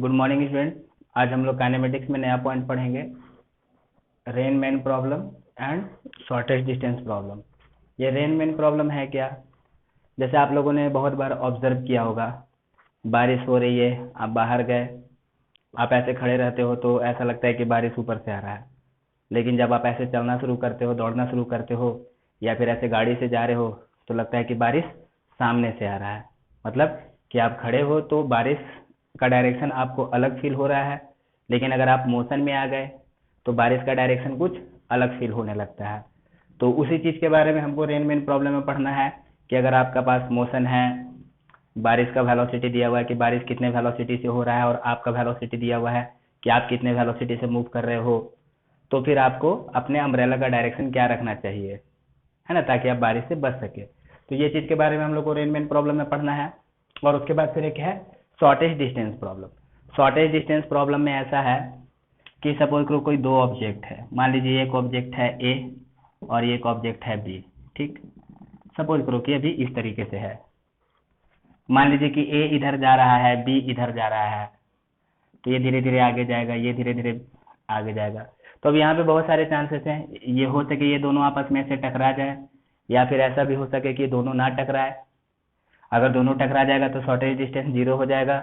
Good morning student. आज हम लोग काइनेमेटिक्स में नया पॉइंट पढ़ेंगे, rain man problem and shortest distance problem. ये रेन मैन प्रॉब्लम है क्या? जैसे आप लोगों ने बहुत बार ऑब्जर्व किया होगा, बारिश हो रही है, आप बाहर गए, आप ऐसे खड़े रहते हो तो ऐसा लगता है कि बारिश ऊपर से आ रहा है, लेकिन जब आप ऐसे चलना शुरू करते हो, दौड़ना शुरू करते हो, या फिर ऐसे गाड़ी से जा रहे हो तो लगता है कि बारिश सामने से आ रहा है। मतलब कि आप खड़े हो तो बारिश का डायरेक्शन आपको अलग फील हो रहा है, लेकिन अगर आप मोशन में आ गए तो बारिश का डायरेक्शन कुछ अलग फील होने लगता है। तो उसी चीज़ के बारे में हमको रेन मैन प्रॉब्लम में पढ़ना है कि अगर आपका पास मोशन है, बारिश का वेलोसिटी दिया हुआ है कि बारिश कितने वेलोसिटी से हो रहा है, और आपका वेलोसिटी दिया हुआ है कि आप कितने वेलोसिटी से मूव कर रहे हो, तो फिर आपको अपने अम्ब्रेला का डायरेक्शन क्या रखना चाहिए, है ना, ताकि आप बारिश से बच सके। तो ये चीज़ के बारे में हम लोग को रेन मैन प्रॉब्लम में पढ़ना है। और उसके बाद फिर एक है shortage distance problem. Shortage distance problem में ऐसा है कि सपोज करो कोई दो ऑब्जेक्ट है, मान लीजिए एक ऑब्जेक्ट है ए और एक ऑब्जेक्ट है बी। ठीक, सपोज करो कि अभी इस तरीके से है, मान लीजिए कि ए इधर जा रहा है, बी इधर जा रहा है, तो ये धीरे धीरे आगे जाएगा, ये धीरे धीरे आगे जाएगा। तो अब यहाँ पे बहुत सारे चांसेस हैं, ये हो सके ये दोनों आपस में से टकरा जाए, या फिर ऐसा भी हो सके कि ये दोनों ना टकराए। अगर दोनों टकरा जाएगा तो शॉर्टेज डिस्टेंस 0 हो जाएगा।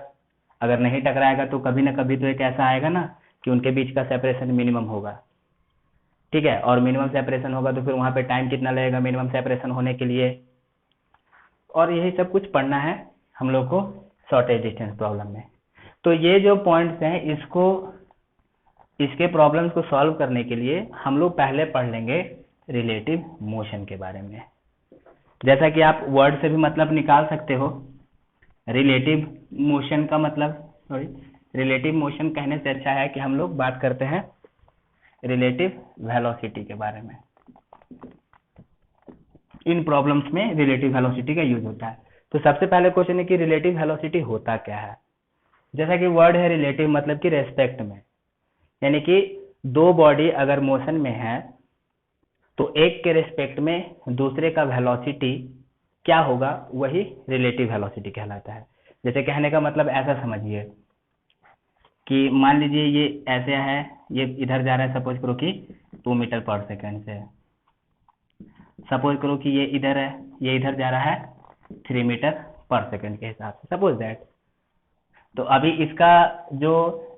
अगर नहीं टकराएगा तो कभी ना कभी तो एक ऐसा आएगा ना कि उनके बीच का सेपरेशन मिनिमम होगा। ठीक है, और मिनिमम सेपरेशन होगा तो फिर वहाँ पे टाइम कितना लगेगा मिनिमम सेपरेशन होने के लिए, और यही सब कुछ पढ़ना है हम लोग को शॉर्टेज डिस्टेंस प्रॉब्लम में। तो ये जो पॉइंट्स हैं, इसके प्रॉब्लम्स को सॉल्व करने के लिए हम लोग पहले पढ़ लेंगे रिलेटिव मोशन के बारे में। जैसा कि आप वर्ड से भी मतलब निकाल सकते हो, रिलेटिव मोशन का मतलब रिलेटिव मोशन कहने से अच्छा है कि हम लोग बात करते हैं रिलेटिव वेलोसिटी के बारे में। इन प्रॉब्लम्स में रिलेटिव वेलोसिटी का यूज होता है। तो सबसे पहले क्वेश्चन है कि रिलेटिव वेलोसिटी होता क्या है। जैसा कि वर्ड है रिलेटिव, मतलब कि रेस्पेक्ट में, यानी कि दो बॉडी अगर मोशन में है तो एक के रेस्पेक्ट में दूसरे का वेलोसिटी क्या होगा, वही रिलेटिव वेलोसिटी कहलाता है। जैसे कहने का मतलब ऐसा समझिए कि मान लीजिए ये ऐसे है, ये इधर जा रहा है, सपोज करो कि 2 मीटर पर सेकंड से। सपोज करो कि ये इधर है, ये इधर जा रहा है 3 मीटर पर सेकंड के हिसाब से, सपोज दैट। तो अभी इसका जो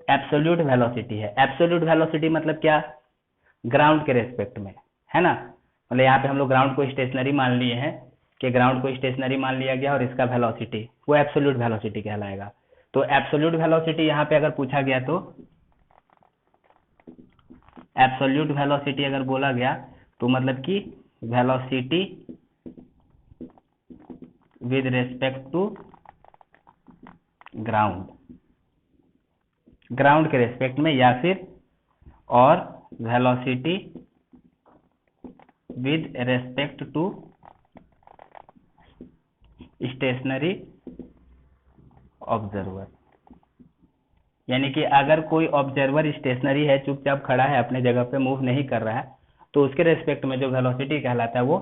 एब्सोल्यूट वेलोसिटी है, एब्सोल्यूट वेलोसिटी मतलब क्या, ग्राउंड के रेस्पेक्ट में, है ना। मतलब यहाँ पे हम लोग ग्राउंड को स्टेशनरी मान लिए हैं कि ग्राउंड को स्टेशनरी मान लिया गया, और इसका वेलोसिटी वो एब्सोल्यूट वेलोसिटी कहलाएगा। तो एब्सोल्यूट वेलोसिटी यहाँ पे अगर पूछा गया तो एब्सोल्यूट वेलोसिटी अगर बोला गया तो मतलब कि velocity with respect to ground, ground के रेस्पेक्ट में, या फिर और velocity with respect to stationary observer. यानी कि अगर कोई ऑब्जर्वर स्टेशनरी है, चुपचाप खड़ा है, अपने जगह पे मूव नहीं कर रहा है, तो उसके रेस्पेक्ट में जो वेलोसिटी कहलाता है वो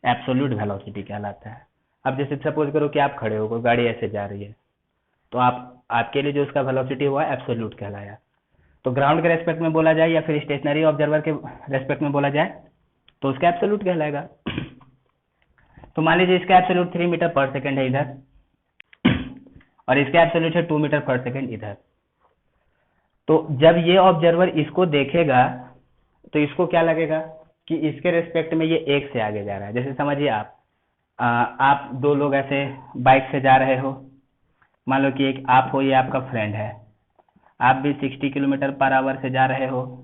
एब्सोल्यूट वेलोसिटी कहलाता है। अब जैसे सपोज करो कि आप खड़े हो, कोई गाड़ी ऐसे जा रही है, तो आपके लिए जो उसका वेलोसिटी हुआ एब्सोल्यूट कहलाया। तो ग्राउंड के रेस्पेक्ट में बोला जाए या फिर स्टेशनरी ऑब्जर्वर के रेस्पेक्ट में बोला जाए तो उसका एब्सोल्यूट कहलाएगा। तो मान लीजिए इसका एब्सोल्यूट 3 मीटर पर सेकंड है इधर, और इसका एब्सोल्यूट है 2 मीटर पर सेकंड इधर। तो जब ये ऑब्जर्वर इसको देखेगा तो इसको क्या लगेगा कि इसके रेस्पेक्ट में ये एक से आगे जा रहा है। जैसे समझिए आप दो लोग ऐसे बाइक से जा रहे हो, मान लो कि एक आप हो, ये आपका फ्रेंड है, आप भी 60 किलोमीटर पर आवर से जा रहे हो,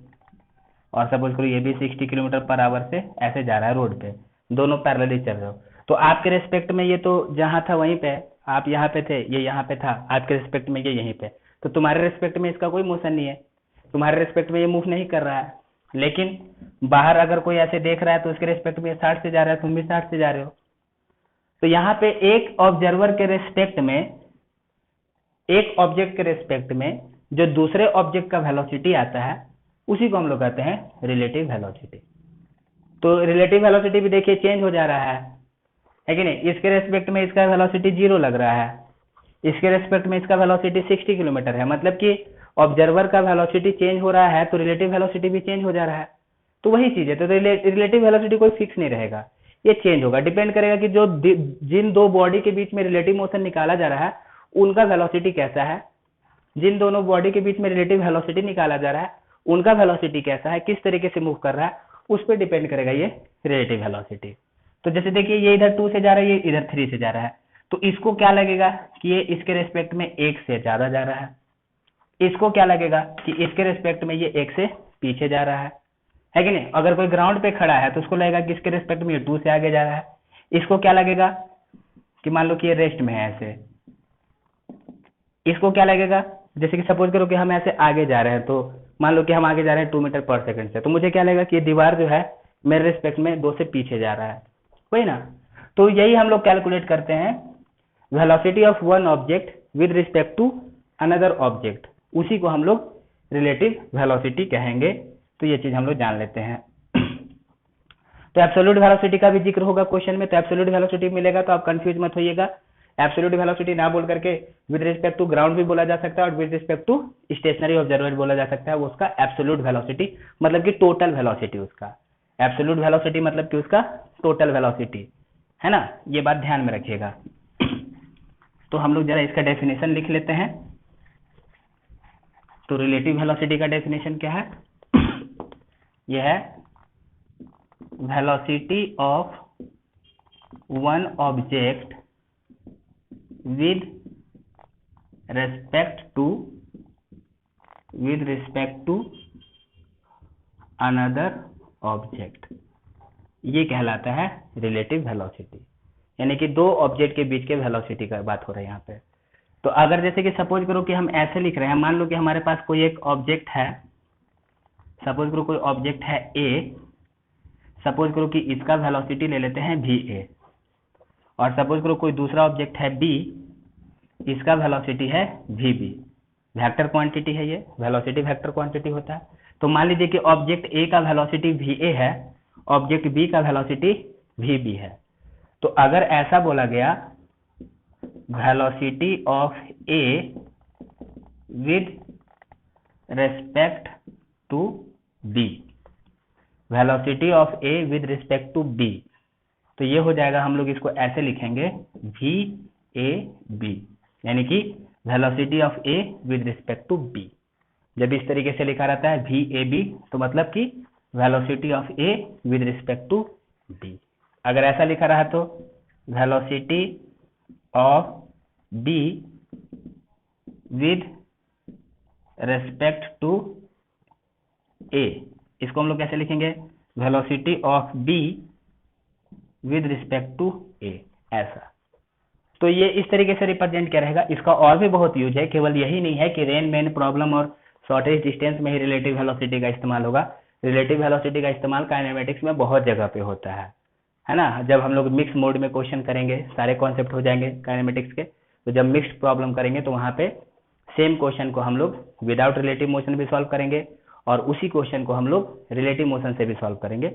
और सपोज करो ये भी 60 किलोमीटर पर आवर से ऐसे जा रहा है रोड पे, दोनों पैरेलली चल रहे हो। तो आपके रेस्पेक्ट में ये तो जहाँ था वहीं पे, आप यहाँ पे थे, ये यहाँ पे था, आपके रेस्पेक्ट में ये यहीं पे, तो तुम्हारे रेस्पेक्ट में इसका कोई मोशन नहीं है, तुम्हारे रेस्पेक्ट में ये मूव नहीं कर रहा है। लेकिन बाहर अगर कोई ऐसे देख रहा है तो उसके रेस्पेक्ट में 60 से जा रहा है, तुम भी 60 से जा रहे हो। तो यहाँ पे एक ऑब्जर्वर के रेस्पेक्ट में, एक ऑब्जेक्ट के रेस्पेक्ट में जो दूसरे ऑब्जेक्ट का वेलोसिटी आता है उसी को हम लोग कहते हैं रिलेटिव वेलोसिटी। तो रिलेटिव वेलोसिटी भी देखिए चेंज हो जा रहा है कि नहीं, इसके रेस्पेक्ट में इसका वेलोसिटी 0 लग रहा है, इसके रेस्पेक्ट में इसका वेलोसिटी 60 किलोमीटर है, मतलब कि ऑब्जर्वर का वेलोसिटी चेंज हो रहा है तो रिलेटिव वेलोसिटी भी चेंज हो जा रहा है। तो वही चीज है, तो रिलेटिव वेलोसिटी कोई फिक्स नहीं रहेगा, ये चेंज होगा, डिपेंड करेगा कि जो जिन दो बॉडी के बीच में रिलेटिव मोशन निकाला जा रहा है उनका वेलोसिटी कैसा है, जिन दोनों बॉडी के बीच में रिलेटिव वेलोसिटी निकाला जा रहा है उनका वेलोसिटी कैसा है, किस तरीके से मूव कर रहा है, उस पर डिपेंड करेगा ये रिलेटिव वेलोसिटी। तो जैसे देखिए ये इधर 2 से जा रहा है, ये इधर 3 से जा रहा है, तो इसको क्या लगेगा कि ये इसके रेस्पेक्ट में 1 से ज्यादा जा रहा है, इसको क्या लगेगा कि इसके रेस्पेक्ट में ये 1 से पीछे जा रहा है कि नहीं। अगर कोई ग्राउंड पे खड़ा है तो उसको लगेगा कि इसके रेस्पेक्ट में ये 2 से आगे जा रहा है। इसको क्या लगेगा कि मान लो कि ये रेस्ट में है ऐसे, इसको क्या लगेगा, जैसे कि सपोज करो कि हम ऐसे आगे जा रहे हैं, तो मान लो कि हम आगे जा रहे हैं 2 मीटर पर सेकंड से, तो मुझे क्या लगेगा कि ये दीवार जो है मेरे रिस्पेक्ट में 2 से पीछे जा रहा है, वही ना। तो यही हम लोग कैलकुलेट करते हैं velocity of one object with respect to another object, उसी को हम लोग रिलेटिव वेलोसिटी कहेंगे। तो ये चीज हम लोग जान लेते हैं। तो एब्सोल्यूट वेलोसिटी का भी जिक्र होगा क्वेश्चन में, तो एब्सोल्यूट वेलोसिटी मिलेगा तो आप कंफ्यूज मत होइएगा। एब्सोल्यूट वेलोसिटी ना बोल करके विद रिस्पेक्ट टू ग्राउंड भी बोला जा सकता है और with respect to stationary observer बोला जा सकता है। वो उसका एब्सोल्यूट वेलोसिटी मतलब कि टोटल वेलोसिटी, उसका एब्सोल्यूट वेलोसिटी मतलब कि उसका टोटल वेलोसिटी, है ना, ये बात ध्यान में रखिएगा। तो हम लोग जरा इसका डेफिनेशन लिख लेते हैं। तो रिलेटिव वेलोसिटी का डेफिनेशन क्या है, यह है velocity of one object with respect to another object, ये कहलाता है रिलेटिव वेलोसिटी, यानी कि दो ऑब्जेक्ट के बीच के वेलोसिटी का बात हो रहा है यहाँ पे। तो अगर जैसे कि सपोज करो कि हम ऐसे लिख रहे हैं, मान लो कि हमारे पास कोई एक ऑब्जेक्ट है, सपोज करो कोई ऑब्जेक्ट है ए, सपोज करो कि इसका वेलोसिटी ले लेते हैं va, और सपोज करो कोई दूसरा ऑब्जेक्ट है बी, इसका वेलोसिटी है vb, वेक्टर क्वांटिटी है, ये वेलोसिटी वेक्टर क्वांटिटी होता है। तो मान लीजिए कि ऑब्जेक्ट ए का वेलोसिटी va है, ऑब्जेक्ट बी का वेलोसिटी vb है। तो अगर ऐसा बोला गया velocity of A with respect to B, velocity of A with respect to B, तो ये हो जाएगा, हम लोग इसको ऐसे लिखेंगे VAB, यानी कि velocity of A with respect to B. जब इस तरीके से लिखा रहता है VAB, तो मतलब कि velocity of A with respect to B. अगर ऐसा लिखा रहा तो velocity of B with respect to A, इसको हम लोग कैसे लिखेंगे, velocity of B with respect to A, ऐसा। तो ये इस तरीके से रिप्रेजेंट क्या रहेगा। इसका और भी बहुत यूज है, केवल यही नहीं है कि रेन मैन प्रॉब्लम और शॉर्टेज डिस्टेंस में ही रिलेटिव वेलोसिटी का इस्तेमाल होगा। रिलेटिव वेलोसिटी का इस्तेमाल काइनेमेटिक्स में बहुत जगह पे होता है ना। जब हम लोग मिक्स मोड में क्वेश्चन करेंगे, सारे कॉन्सेप्ट हो जाएंगे काइनेमेटिक्स के, तो जब मिक्स्ड प्रॉब्लम करेंगे तो वहाँ पे सेम क्वेश्चन को हम लोग विदाउट रिलेटिव मोशन भी सॉल्व करेंगे और उसी क्वेश्चन को हम लोग रिलेटिव मोशन से भी सॉल्व करेंगे।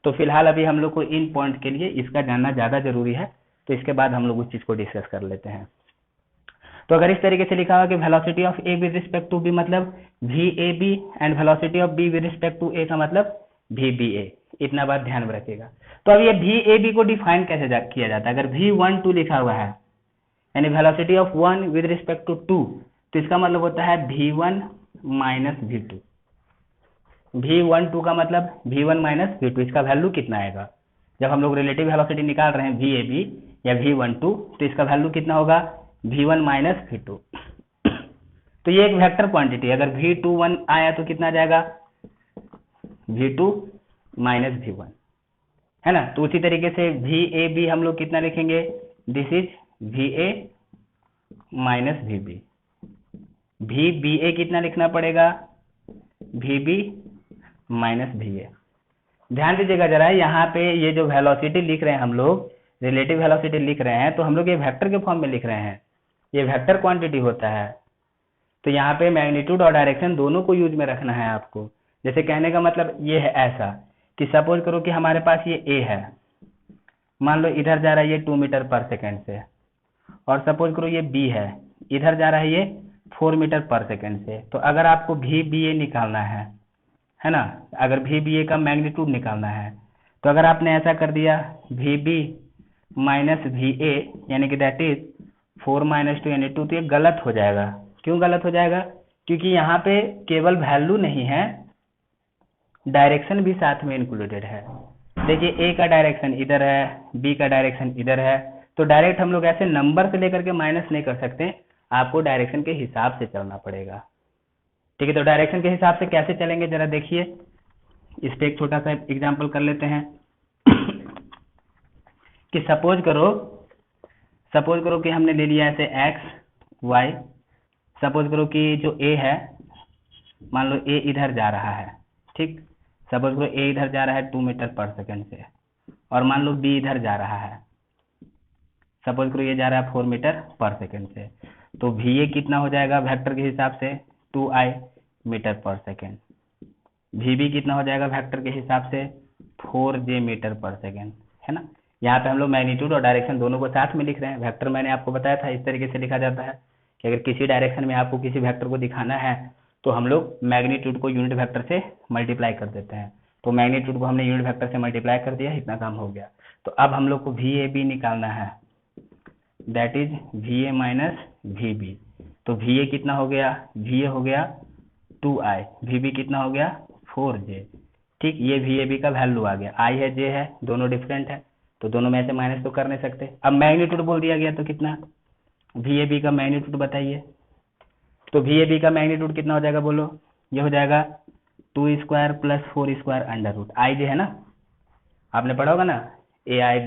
तो फिलहाल अभी हम लोग को इन पॉइंट के लिए इसका जानना ज़्यादा जरूरी है, तो इसके बाद हम लोग उस चीज़ को डिस्कस कर लेते हैं। तो अगर इस तरीके से लिखा हुआ कि velocity of A with respect to B मतलब VAB and velocity of B with respect to A का मतलब VBA, इतना बात ध्यान में रखिएगा। तो अब ये VAB को डिफाइन कैसे किया जाता है। अगर V12 लिखा हुआ है यानी velocity of 1 with respect to 2, तो इसका मतलब होता है V1 माइनस V2। V12 का मतलब V1 माइनस V2, इसका वैल्यू कितना आएगा। जब हम लोग रिलेटिव वेलोसिटी निकाल रहे हैं VAB या V12, तो इसका वैल्यू कितना होगा, V1 माइनस V2। तो ये एक वेक्टर क्वांटिटी, अगर V21 आया तो कितना जाएगा, V2 माइनस V1, है ना। तो उसी तरीके से VAB हम लोग कितना लिखेंगे, this is VA minus VB। VBA कितना लिखना पड़ेगा, VB माइनस VA। ध्यान दीजिएगा जरा, यहाँ पे ये जो वेलोसिटी लिख रहे हैं हम लोग, रिलेटिव वेलोसिटी लिख रहे हैं, तो हम लोग ये वेक्टर के फॉर्म में लिख रहे हैं, ये वेक्टर क्वांटिटी होता है। तो यहाँ पे मैग्नीट्यूड और डायरेक्शन दोनों को यूज में रखना है आपको। जैसे कहने का मतलब ये है ऐसा कि सपोज करो कि हमारे पास ये A है, मान लो इधर जा रहा है ये 2 मीटर पर सेकेंड से, और सपोज करो ये B है, इधर जा रहा है ये 4 मीटर पर सेकेंड से। तो अगर आपको वी बी ए निकालना है ना, अगर वी बी ए का मैग्नीट्यूड निकालना है, तो अगर आपने ऐसा कर दिया V B minus V A यानी कि दैट इज 4 माइनस 2 यानी 2, तो ये गलत हो जाएगा। क्यों गलत हो जाएगा? क्योंकि यहाँ पे केवल वैल्यू नहीं है, डायरेक्शन भी साथ में इंक्लूडेड है। देखिए ए का डायरेक्शन इधर है, बी का डायरेक्शन इधर है, तो डायरेक्ट हम लोग ऐसे नंबर से लेकर के माइनस नहीं कर सकते, आपको डायरेक्शन के हिसाब से चलना पड़ेगा। ठीक है, तो डायरेक्शन के हिसाब से कैसे चलेंगे जरा देखिए, इस पे एक छोटा सा एग्जांपल कर लेते हैं कि सपोज करो कि हमने ले लिया ऐसे एक्स वाई। सपोज करो कि जो ए है, मान लो ए इधर जा रहा है, ठीक, सपोज करो ए इधर जा रहा है 2 मीटर पर सेकेंड से, और मान लो बी इधर जा रहा है, सपोज करो ये जा रहा है 4 मीटर पर सेकेंड से। तो वी ए कितना हो जाएगा वेक्टर के हिसाब से 2i metre per second. We B कितना हो जाएगा वेक्टर के हिसाब से 4j मीटर पर सेकेंड, है ना। यहाँ पे हम लोग मैग्नीट्यूड और डायरेक्शन दोनों को साथ में लिख रहे हैं। वेक्टर मैंने आपको बताया था इस तरीके से लिखा जाता है कि अगर किसी डायरेक्शन में आपको किसी वेक्टर को दिखाना है तो हम लोग मैग्नीट्यूड को यूनिट वेक्टर से मल्टीप्लाई कर देते हैं। तो मैग्नीट्यूड को हमने यूनिट वेक्टर से मल्टीप्लाई कर दिया, इतना काम हो गया। तो अब हम लोग को वी ए बी निकालना है, that is V A minus V B. तो वी ए कितना हो गया, वी ए हो गया 2i, वी बी कितना हो गया 4j। ठीक, ये वी ए बी का वैल्यू आ गया, i है j है, दोनों डिफरेंट है, तो दोनों में से माइनस तो कर नहीं सकते। अब मैग्नीट्यूड बोल दिया गया तो कितना, वी ए बी का मैग्नीट्यूड बताइए। तो वी ए बी का मैग्नीट्यूड कितना हो जाएगा बोलो, ये हो जाएगा 2 square plus 4 square under root, I J है ना, आपने पढ़ा होगा ना, ए आई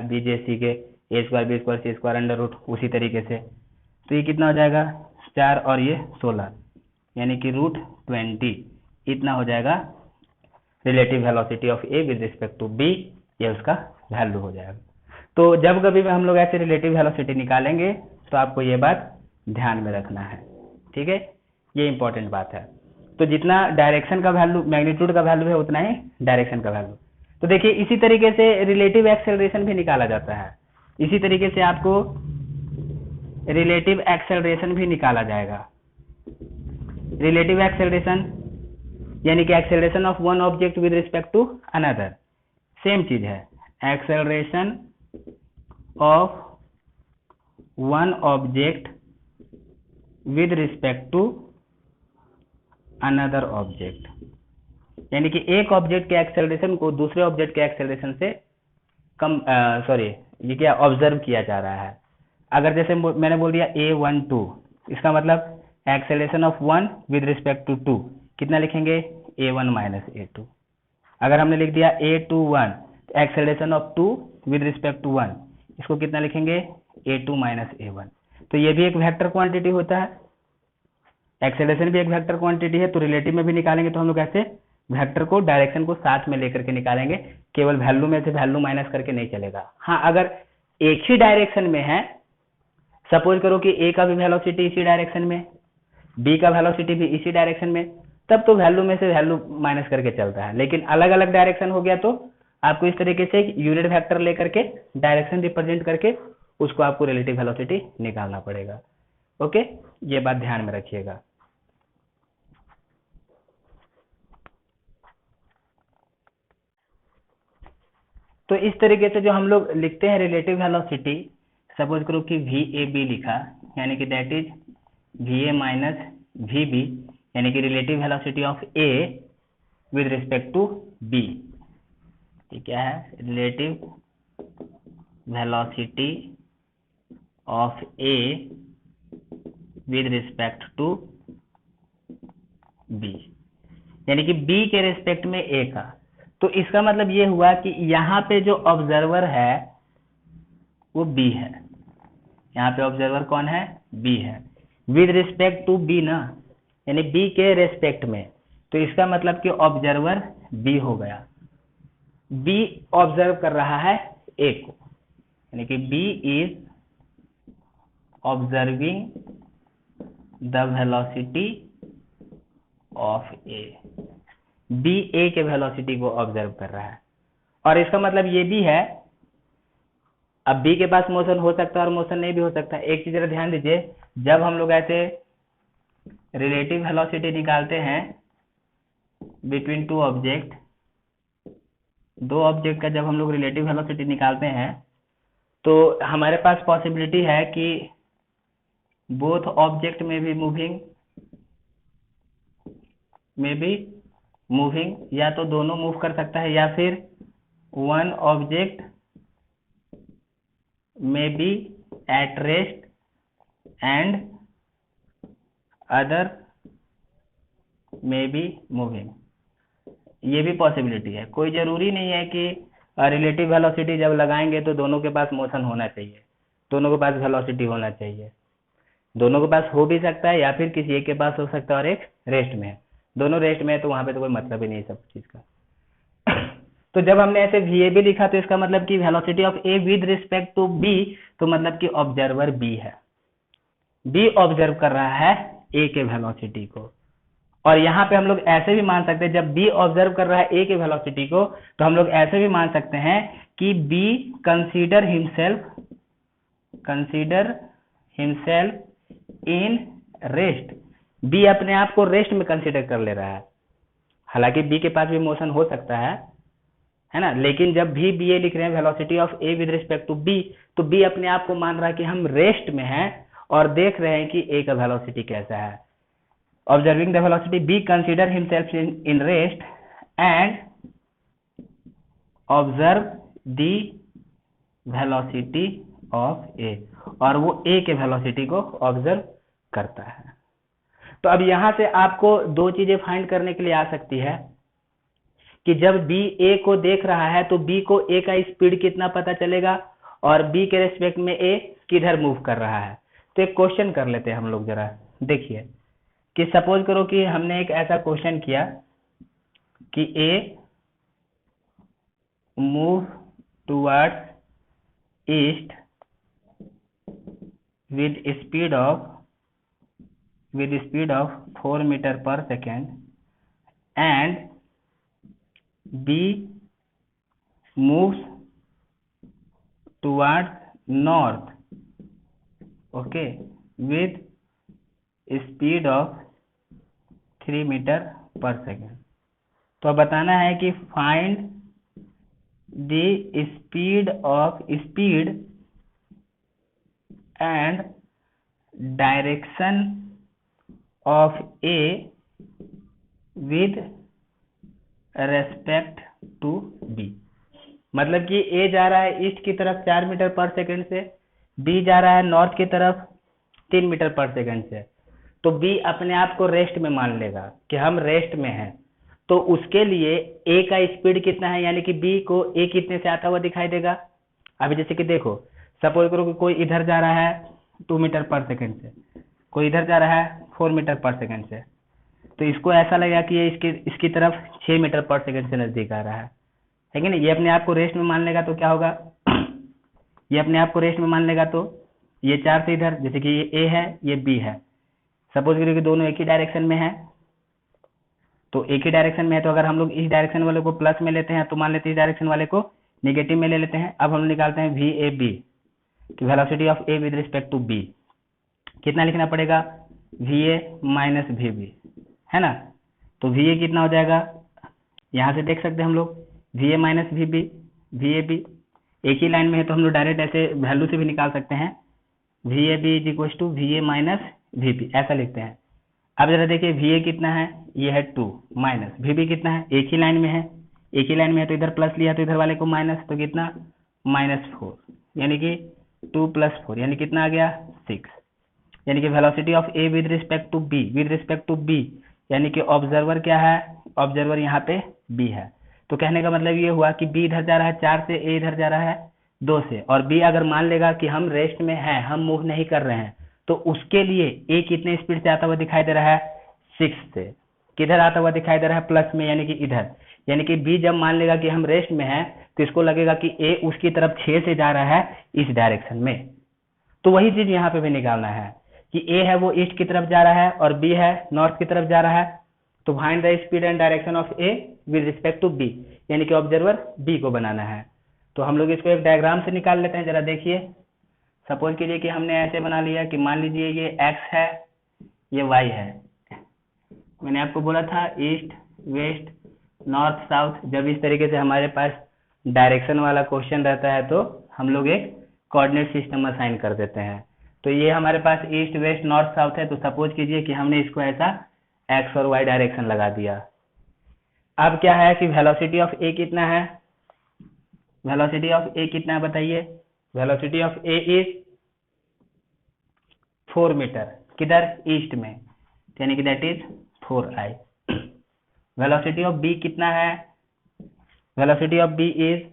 बी जे सी के ए स्क्वायर बी स्क्वायर सी स्क्वायर अंडर रूट, उसी तरीके से। तो ये कितना हो जाएगा 4 और ये 16, यानी कि √20 इतना हो जाएगा relative velocity of A with respect to B, ये उसका वैल्यू हो जाएगा। तो जब कभी भी हम लोग ऐसे रिलेटिव वेलोसिटी निकालेंगे तो आपको ये बात ध्यान में रखना है, ठीक है, ये इंपॉर्टेंट बात है। तो जितना डायरेक्शन का वैल्यू मैग्नीट्यूड का वैल्यू है उतना ही डायरेक्शन का वैल्यू। तो देखिए इसी तरीके से रिलेटिव एक्सेलरेशन भी निकाला जाता है, इसी तरीके से आपको रिलेटिव एक्सेलरेशन भी निकाला जाएगा। रिलेटिव एक्सेलरेशन यानी कि acceleration of one object with respect to another, same चीज है, acceleration of one object with respect to another object, यानी कि एक ऑब्जेक्ट के एक्सेलरेशन को दूसरे ऑब्जेक्ट के एक्सेलरेशन से ये क्या ऑब्जर्व किया जा रहा है। अगर जैसे मैंने बोल दिया a12, इसका मतलब acceleration of 1 with respect to 2 कितना लिखेंगे a1 माइनस a2। अगर हमने लिख दिया a21, acceleration of 2 with respect to 1, इसको कितना लिखेंगे a2 माइनस a1। तो ये भी एक वेक्टर क्वांटिटी होता है, एक्सेलरेशन भी एक वेक्टर क्वांटिटी है। तो रिलेटिव में भी निकालेंगे तो हम लोग ऐसे वेक्टर को डायरेक्शन को साथ में लेकर के निकालेंगे, केवल वैल्यू में से वैल्यू माइनस करके नहीं चलेगा। हाँ, अगर एक ही डायरेक्शन में है, सपोज करो कि ए का भी वेलोसिटी इसी डायरेक्शन में, बी का वेलोसिटी भी इसी डायरेक्शन में, तब तो वैल्यू में से वैल्यू माइनस करके चलता है। लेकिन अलग अलग डायरेक्शन हो गया तो आपको इस तरीके से यूनिट वेक्टर लेकर के डायरेक्शन रिप्रेजेंट करके उसको आपको रिलेटिव वेलोसिटी निकालना पड़ेगा। ओके, ये बात ध्यान में रखिएगा। तो इस तरीके से जो हम लोग लिखते हैं रिलेटिव वेलोसिटी, सपोज करो कि वी ए बी लिखा, यानी कि that is V A minus V B, यानी कि relative velocity of A with respect to B. क्या है relative velocity of A with respect to B, यानी कि बी के रिस्पेक्ट में ए का। तो इसका मतलब ये हुआ कि यहाँ पे जो ऑब्जर्वर है वो बी है, यहाँ पे ऑब्जर्वर कौन है, बी है, विद रिस्पेक्ट टू बी ना, यानी बी के रेस्पेक्ट में। तो इसका मतलब कि ऑब्जर्वर बी हो गया, बी ऑब्जर्व कर रहा है ए को, यानी कि B is observing the velocity of A, B A के वेलोसिटी को ऑब्जर्व कर रहा है। और इसका मतलब ये भी है, अब बी के पास मोशन हो सकता है और मोशन नहीं भी हो सकता है। एक चीज जरा ध्यान दीजिए, जब हम लोग ऐसे रिलेटिव वेलोसिटी निकालते हैं बिटवीन टू ऑब्जेक्ट, दो ऑब्जेक्ट का जब हम लोग रिलेटिव वेलोसिटी निकालते हैं तो हमारे पास पॉसिबिलिटी है कि बोथ ऑब्जेक्ट में भी मूविंग या तो दोनों मूव कर सकता है या फिर वन ऑब्जेक्ट में be at rest and other में बी मूविंग, ये भी पॉसिबिलिटी है। कोई जरूरी नहीं है कि रिलेटिव वेलोसिटी जब लगाएंगे तो दोनों के पास मोशन होना चाहिए, दोनों के पास वेलोसिटी होना चाहिए। दोनों के पास हो भी सकता है या फिर किसी एक के पास हो सकता है और एक रेस्ट में है। दोनों रेस्ट में है तो वहां पे तो कोई मतलब ही नहीं है सब चीज का। तो जब हमने ऐसे VAB लिखा तो इसका मतलब कि velocity of A with respect to B, तो मतलब कि ऑब्जर्वर बी है, बी ऑब्जर्व कर रहा है ए के वेलोसिटी को। और यहाँ पे हम लोग ऐसे भी मान सकते हैं, जब बी ऑब्जर्व कर रहा है ए के वेलोसिटी को तो हम लोग ऐसे भी मान सकते हैं कि B consider himself in rest, B अपने आप को रेस्ट में कंसीडर कर ले रहा है। हालांकि बी के पास भी मोशन हो सकता है ना, लेकिन जब भी बी ए लिख रहे हैं velocity of A with respect to B, तो बी अपने आप को मान रहा है कि हम रेस्ट में हैं और देख रहे हैं कि ए का वेलोसिटी कैसा है। Observing the velocity, B consider himself in rest and observe the velocity of A, और वो ए के वेलोसिटी को ऑब्जर्व करता है। तो अब यहां से आपको दो चीजें फाइंड करने के लिए आ सकती है कि जब बी ए को देख रहा है तो बी को ए का स्पीड कितना पता चलेगा और बी के रेस्पेक्ट में ए किधर मूव कर रहा है। तो एक क्वेश्चन कर लेते हैं हम लोग, जरा देखिए कि सपोज करो कि हमने एक ऐसा क्वेश्चन किया कि A move towards east with speed of 4 meter per second and B moves towards north, okay, with speed of 3 meter per second। तो अब बताना है कि find the speed and direction of A with respect to B। मतलब कि A जा रहा है ईस्ट की तरफ 4 मीटर पर सेकंड से, B जा रहा है नॉर्थ की तरफ 3 मीटर पर सेकंड से। तो B अपने आप को रेस्ट में मान लेगा कि हम रेस्ट में हैं, तो उसके लिए A का स्पीड कितना है, यानी कि B को A कितने से आता हुआ दिखाई देगा। अभी जैसे कि देखो, सपोज करो कि कोई इधर जा रहा है 2 मीटर पर सेकंड से, कोई इधर जा रहा है 4 मीटर पर सेकंड से, तो इसको ऐसा लगेगा कि ये इसकी तरफ 6 मीटर पर सेकंड से नजदीक आ रहा है कि नहीं। ये अपने आप को रेस्ट में मान लेगा तो क्या होगा, ये अपने आप को रेस्ट में मान लेगा तो ये 4 से इधर, जैसे कि ये ए है ये बी है, सपोज करो कि दोनों एक ही डायरेक्शन में है, तो एक ही डायरेक्शन में है तो अगर हम लोग इस डायरेक्शन वाले को प्लस में लेते हैं तो मान लेते हैं इस डायरेक्शन वाले को नेगेटिव में ले लेते हैं। अब हम निकालते हैं VAB कि velocity of A with respect to B कितना लिखना पड़ेगा, VA माइनस VB, है ना। तो VA कितना हो जाएगा, यहाँ से देख सकते हैं हम लोग VA माइनस VAB एक ही लाइन में है तो हम लोग डायरेक्ट ऐसे वैल्यू से भी निकाल सकते हैं, VAB is equal to VA minus VB, ऐसा लिखते हैं। अब जरा देखिए VA कितना है, ये है 2 माइनस VB कितना है, एक ही लाइन में है तो इधर प्लस लिया तो इधर वाले को माइनस, तो कितना -4, यानी कि 2 + 4 यानी कितना आ गया 6। यानी कि velocity of A with respect to B यानी कि ऑब्जर्वर क्या है, ऑब्जर्वर यहाँ पे बी है। तो कहने का मतलब ये हुआ कि बी इधर जा रहा है 4 से, ए इधर जा रहा है 2 से, और बी अगर मान लेगा कि हम रेस्ट में हैं, हम मूव नहीं कर रहे हैं, तो उसके लिए ए कितने स्पीड से आता हुआ दिखाई दे रहा है 6 से। किधर आता हुआ दिखाई दे रहा है, प्लस में, यानी कि इधर। यानी कि बी जब मान लेगा कि हम रेस्ट में हैं तो इसको लगेगा कि ए उसकी तरफ 6 से जा रहा है इस डायरेक्शन में। तो वही चीज यहाँ पे भी निकालना है कि ए है वो ईस्ट की तरफ जा रहा है और बी है नॉर्थ की तरफ जा रहा है। तो find the speed and direction of A with respect to B, यानी कि ऑब्जर्वर बी को बनाना है। तो हम लोग इसको एक डायग्राम से निकाल लेते हैं, जरा देखिए। सपोज कीजिए कि हमने ऐसे बना लिया कि मान लीजिए ये x है, ये y है। मैंने आपको बोला था ईस्ट वेस्ट नॉर्थ साउथ, जब इस तरीके से हमारे पास डायरेक्शन वाला क्वेश्चन रहता है तो हम लोग एक कोऑर्डिनेट सिस्टम असाइन कर देते हैं। तो ये हमारे पास ईस्ट वेस्ट नॉर्थ साउथ है, तो सपोज कीजिए कि हमने इसको ऐसा x और y डायरेक्शन लगा दिया। अब क्या है कि वेलोसिटी ऑफ ए कितना है, वेलोसिटी ऑफ ए कितना है बताइए। Velocity of A is 4 metre, किधर, ईस्ट में, यानी कि that is 4i। Velocity of B कितना है, velocity of B is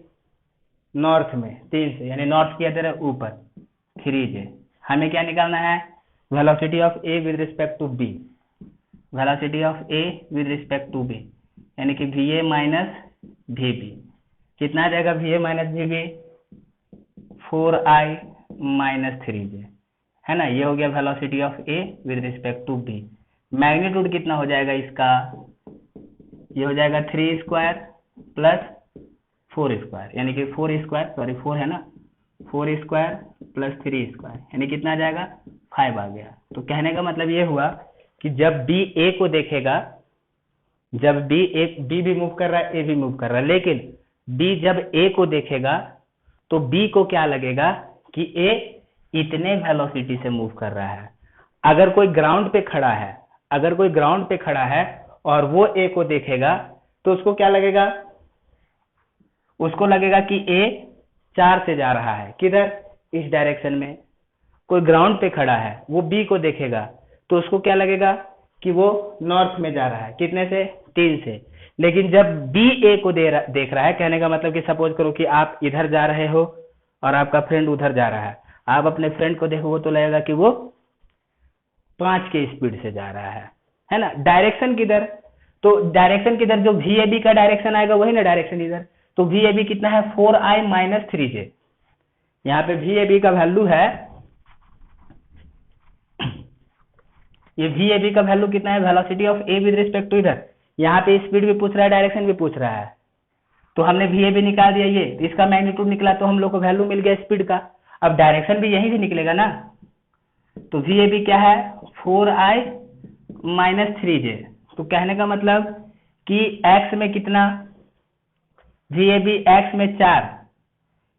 north में 3 से, यानी नॉर्थ की तरह ऊपर 3j। हमें क्या निकालना है, velocity of A with respect to B, velocity of A with respect to B, यानी कि va माइनस vb। कितना आ जाएगा va minus vb, 4i minus 3j, है ना। ये हो गया velocity of A with respect to B. Magnitude कितना हो जाएगा इसका, ये हो जाएगा 3 स्क्वायर प्लस 4 स्क्वायर, यानी कि 4 स्क्वायर, सॉरी 4 है ना, 4 स्क्वायर प्लस 3 स्क्वायर, यानी कितना आ जाएगा 5 आ गया। तो कहने का मतलब ये हुआ कि जब बी ए को देखेगा, जब बी भी मूव कर रहा है, ए भी मूव कर रहा है, लेकिन बी जब ए को देखेगा तो बी को क्या लगेगा कि ए इतने वेलोसिटी से मूव कर रहा है। अगर कोई ग्राउंड पे खड़ा है, अगर कोई ग्राउंड पे खड़ा है और वो ए को देखेगा तो उसको क्या लगेगा, उसको लगेगा कि ए 4 से जा रहा है, किधर, इस डायरेक्शन में। कोई ग्राउंड पे खड़ा है, वो बी को देखेगा तो उसको क्या लगेगा कि वो नॉर्थ में जा रहा है, कितने से, 3 से। लेकिन जब बी ए को देख रहा है, कहने का मतलब कि सपोज करो कि आप इधर जा रहे हो और आपका फ्रेंड उधर जा रहा है, आप अपने फ्रेंड को देखोगे तो लगेगा कि वो 5 के स्पीड से जा रहा है ना। डायरेक्शन किधर, तो डायरेक्शन किधर, जो VAB का डायरेक्शन आएगा वही ना डायरेक्शन इधर। तो VAB कितना है, 4i माइनस 3j। यहाँ पे VAB का वैल्यू है, ये VAB का वैल्यू कितना है, velocity of A with respect to इधर। यहाँ पे स्पीड भी पूछ रहा है, डायरेक्शन भी पूछ रहा है, तो हमने VAB निकाल दिया, ये इसका मैग्नीट्यूड निकला, तो हम लोग को वैल्यू मिल गया स्पीड का। अब डायरेक्शन भी यहीं से निकलेगा ना, तो VAB क्या है, 4i माइनस 3j। तो कहने का मतलब कि x में कितना, VAB x में 4,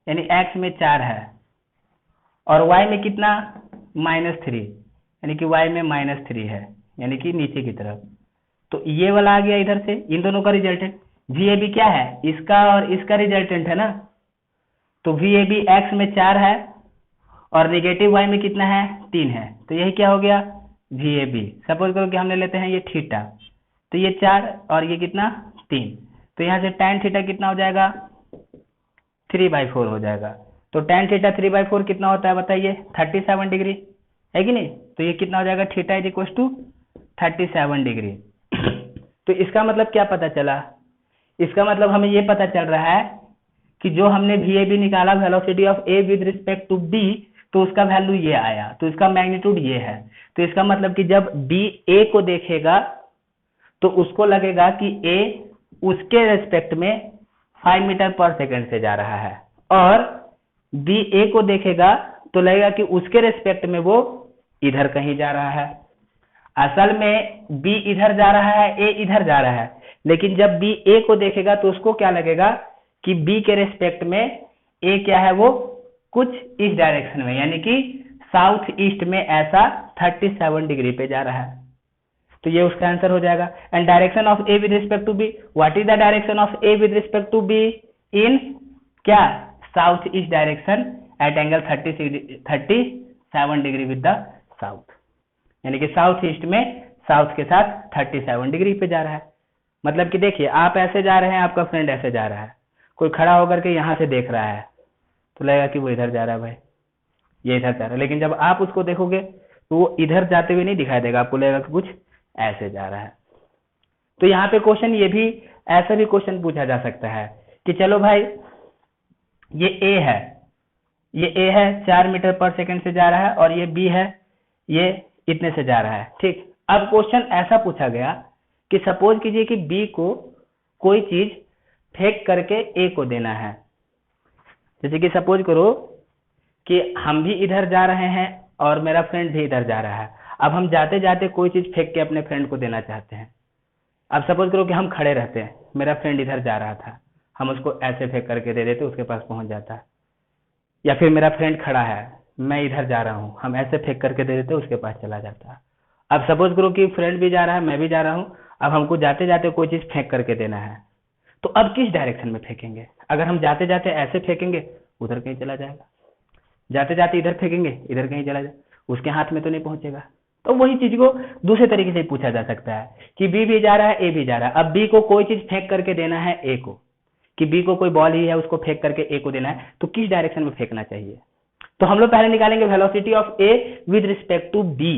यानी x में 4 है, और y में कितना, -3, यानी कि y में -3 है, यानी कि नीचे की तरफ। तो ये वाला आ गया इधर से, इन दोनों का रिजल्टेंट। VAB क्या है, इसका और इसका रिजल्टेंट है ना। तो VAB x में 4 है और नेगेटिव y में कितना है, 3 है, तो यही क्या हो गया, VAB। सपोज करो कि हमने लेते हैं ये थीटा, तो ये 4 और ये कितना, 3, तो यहाँ से tan थीटा कितना हो जाएगा, 3/4 हो जाएगा। तो tan थीटा 3/4 कितना होता है बताइए, 37 डिग्री, है कि नहीं। तो ये कितना हो जाएगा, theta is equal to 37 degree. तो इसका मतलब क्या पता चला, इसका मतलब हमें ये पता चल रहा है कि जो हमने VAB निकाला, velocity of A with respect to B, तो उसका वैल्यू ये आया, तो इसका मैग्नीट्यूड ये है। तो इसका मतलब कि जब बी ए को देखेगा तो उसको लगेगा कि ए उसके रेस्पेक्ट में 5 मीटर पर सेकंड से जा रहा है, और बी ए को देखेगा तो लगेगा कि उसके रेस्पेक्ट में वो इधर कहीं जा रहा है। असल में बी इधर जा रहा है, ए इधर जा रहा है, लेकिन जब बी ए को देखेगा तो उसको क्या लगेगा कि बी के रेस्पेक्ट में ए क्या है, वो कुछ इस डायरेक्शन में, यानी कि साउथ ईस्ट में ऐसा 37 डिग्री पे जा रहा है। तो ये उसका आंसर हो जाएगा। And direction of A with respect to B, what is the direction of A with respect to B, in क्या, south east direction at angle 37 degree with the south, यानी कि साउथ ईस्ट में south के साथ 37 degree पे जा रहा है। मतलब कि देखिए, आप ऐसे जा रहे हैं, आपका फ्रेंड ऐसे जा रहा है, कोई खड़ा होकर के यहाँ से देख रहा है तो लगेगा कि वो इधर जा रहा है, भाई ये इधर जा रहा है, लेकिन जब आप उसको देखोगे तो वो इधर जाते हुए नहीं दिखाई देगा, आपको लगेगा कि कुछ ऐसे जा रहा है। तो यहाँ पे क्वेश्चन ये भी, ऐसा भी क्वेश्चन पूछा जा सकता है कि चलो भाई ये ए है, ये ए है 4 मीटर पर सेकंड से जा रहा है, और ये बी है, ये इतने से जा रहा है, ठीक। अब क्वेश्चन ऐसा पूछा गया कि सपोज कीजिए कि बी को कोई चीज फेंक करके ए को देना है, जैसे कि सपोज करो कि हम भी इधर जा रहे हैं और मेरा फ्रेंड भी इधर जा रहा है। अब हम जाते जाते कोई चीज फेंक के अपने फ्रेंड को देना चाहते हैं। अब सपोज करो कि हम खड़े रहते हैं, मेरा फ्रेंड इधर जा रहा था, हम उसको ऐसे फेंक करके दे देते, उसके पास पहुंच जाता है। या फिर मेरा फ्रेंड खड़ा है, मैं इधर जा रहा हूँ, हम ऐसे फेंक करके दे देते, उसके पास चला जाता है। अब सपोज करो कि फ्रेंड भी जा रहा है, मैं भी जा रहा हूँ, अब हमको जाते जाते कोई चीज फेंक करके देना है, तो अब किस डायरेक्शन में फेंकेंगे? अगर हम जाते जाते ऐसे फेंकेंगे, उधर कहीं चला जाएगा। जाते जाते इधर फेंकेंगे, इधर कहीं चला जाए, उसके हाथ में तो नहीं पहुंचेगा। तो वही चीज को दूसरे तरीके से पूछा जा सकता है कि बी भी जा रहा है, ए भी जा रहा है। अब बी को कोई चीज फेंक करके देना है ए को, कि बी को कोई बॉल ही है, उसको फेंक करके ए को देना है, तो किस डायरेक्शन में फेंकना चाहिए? तो हम लोग पहले निकालेंगे velocity of A with respect to B.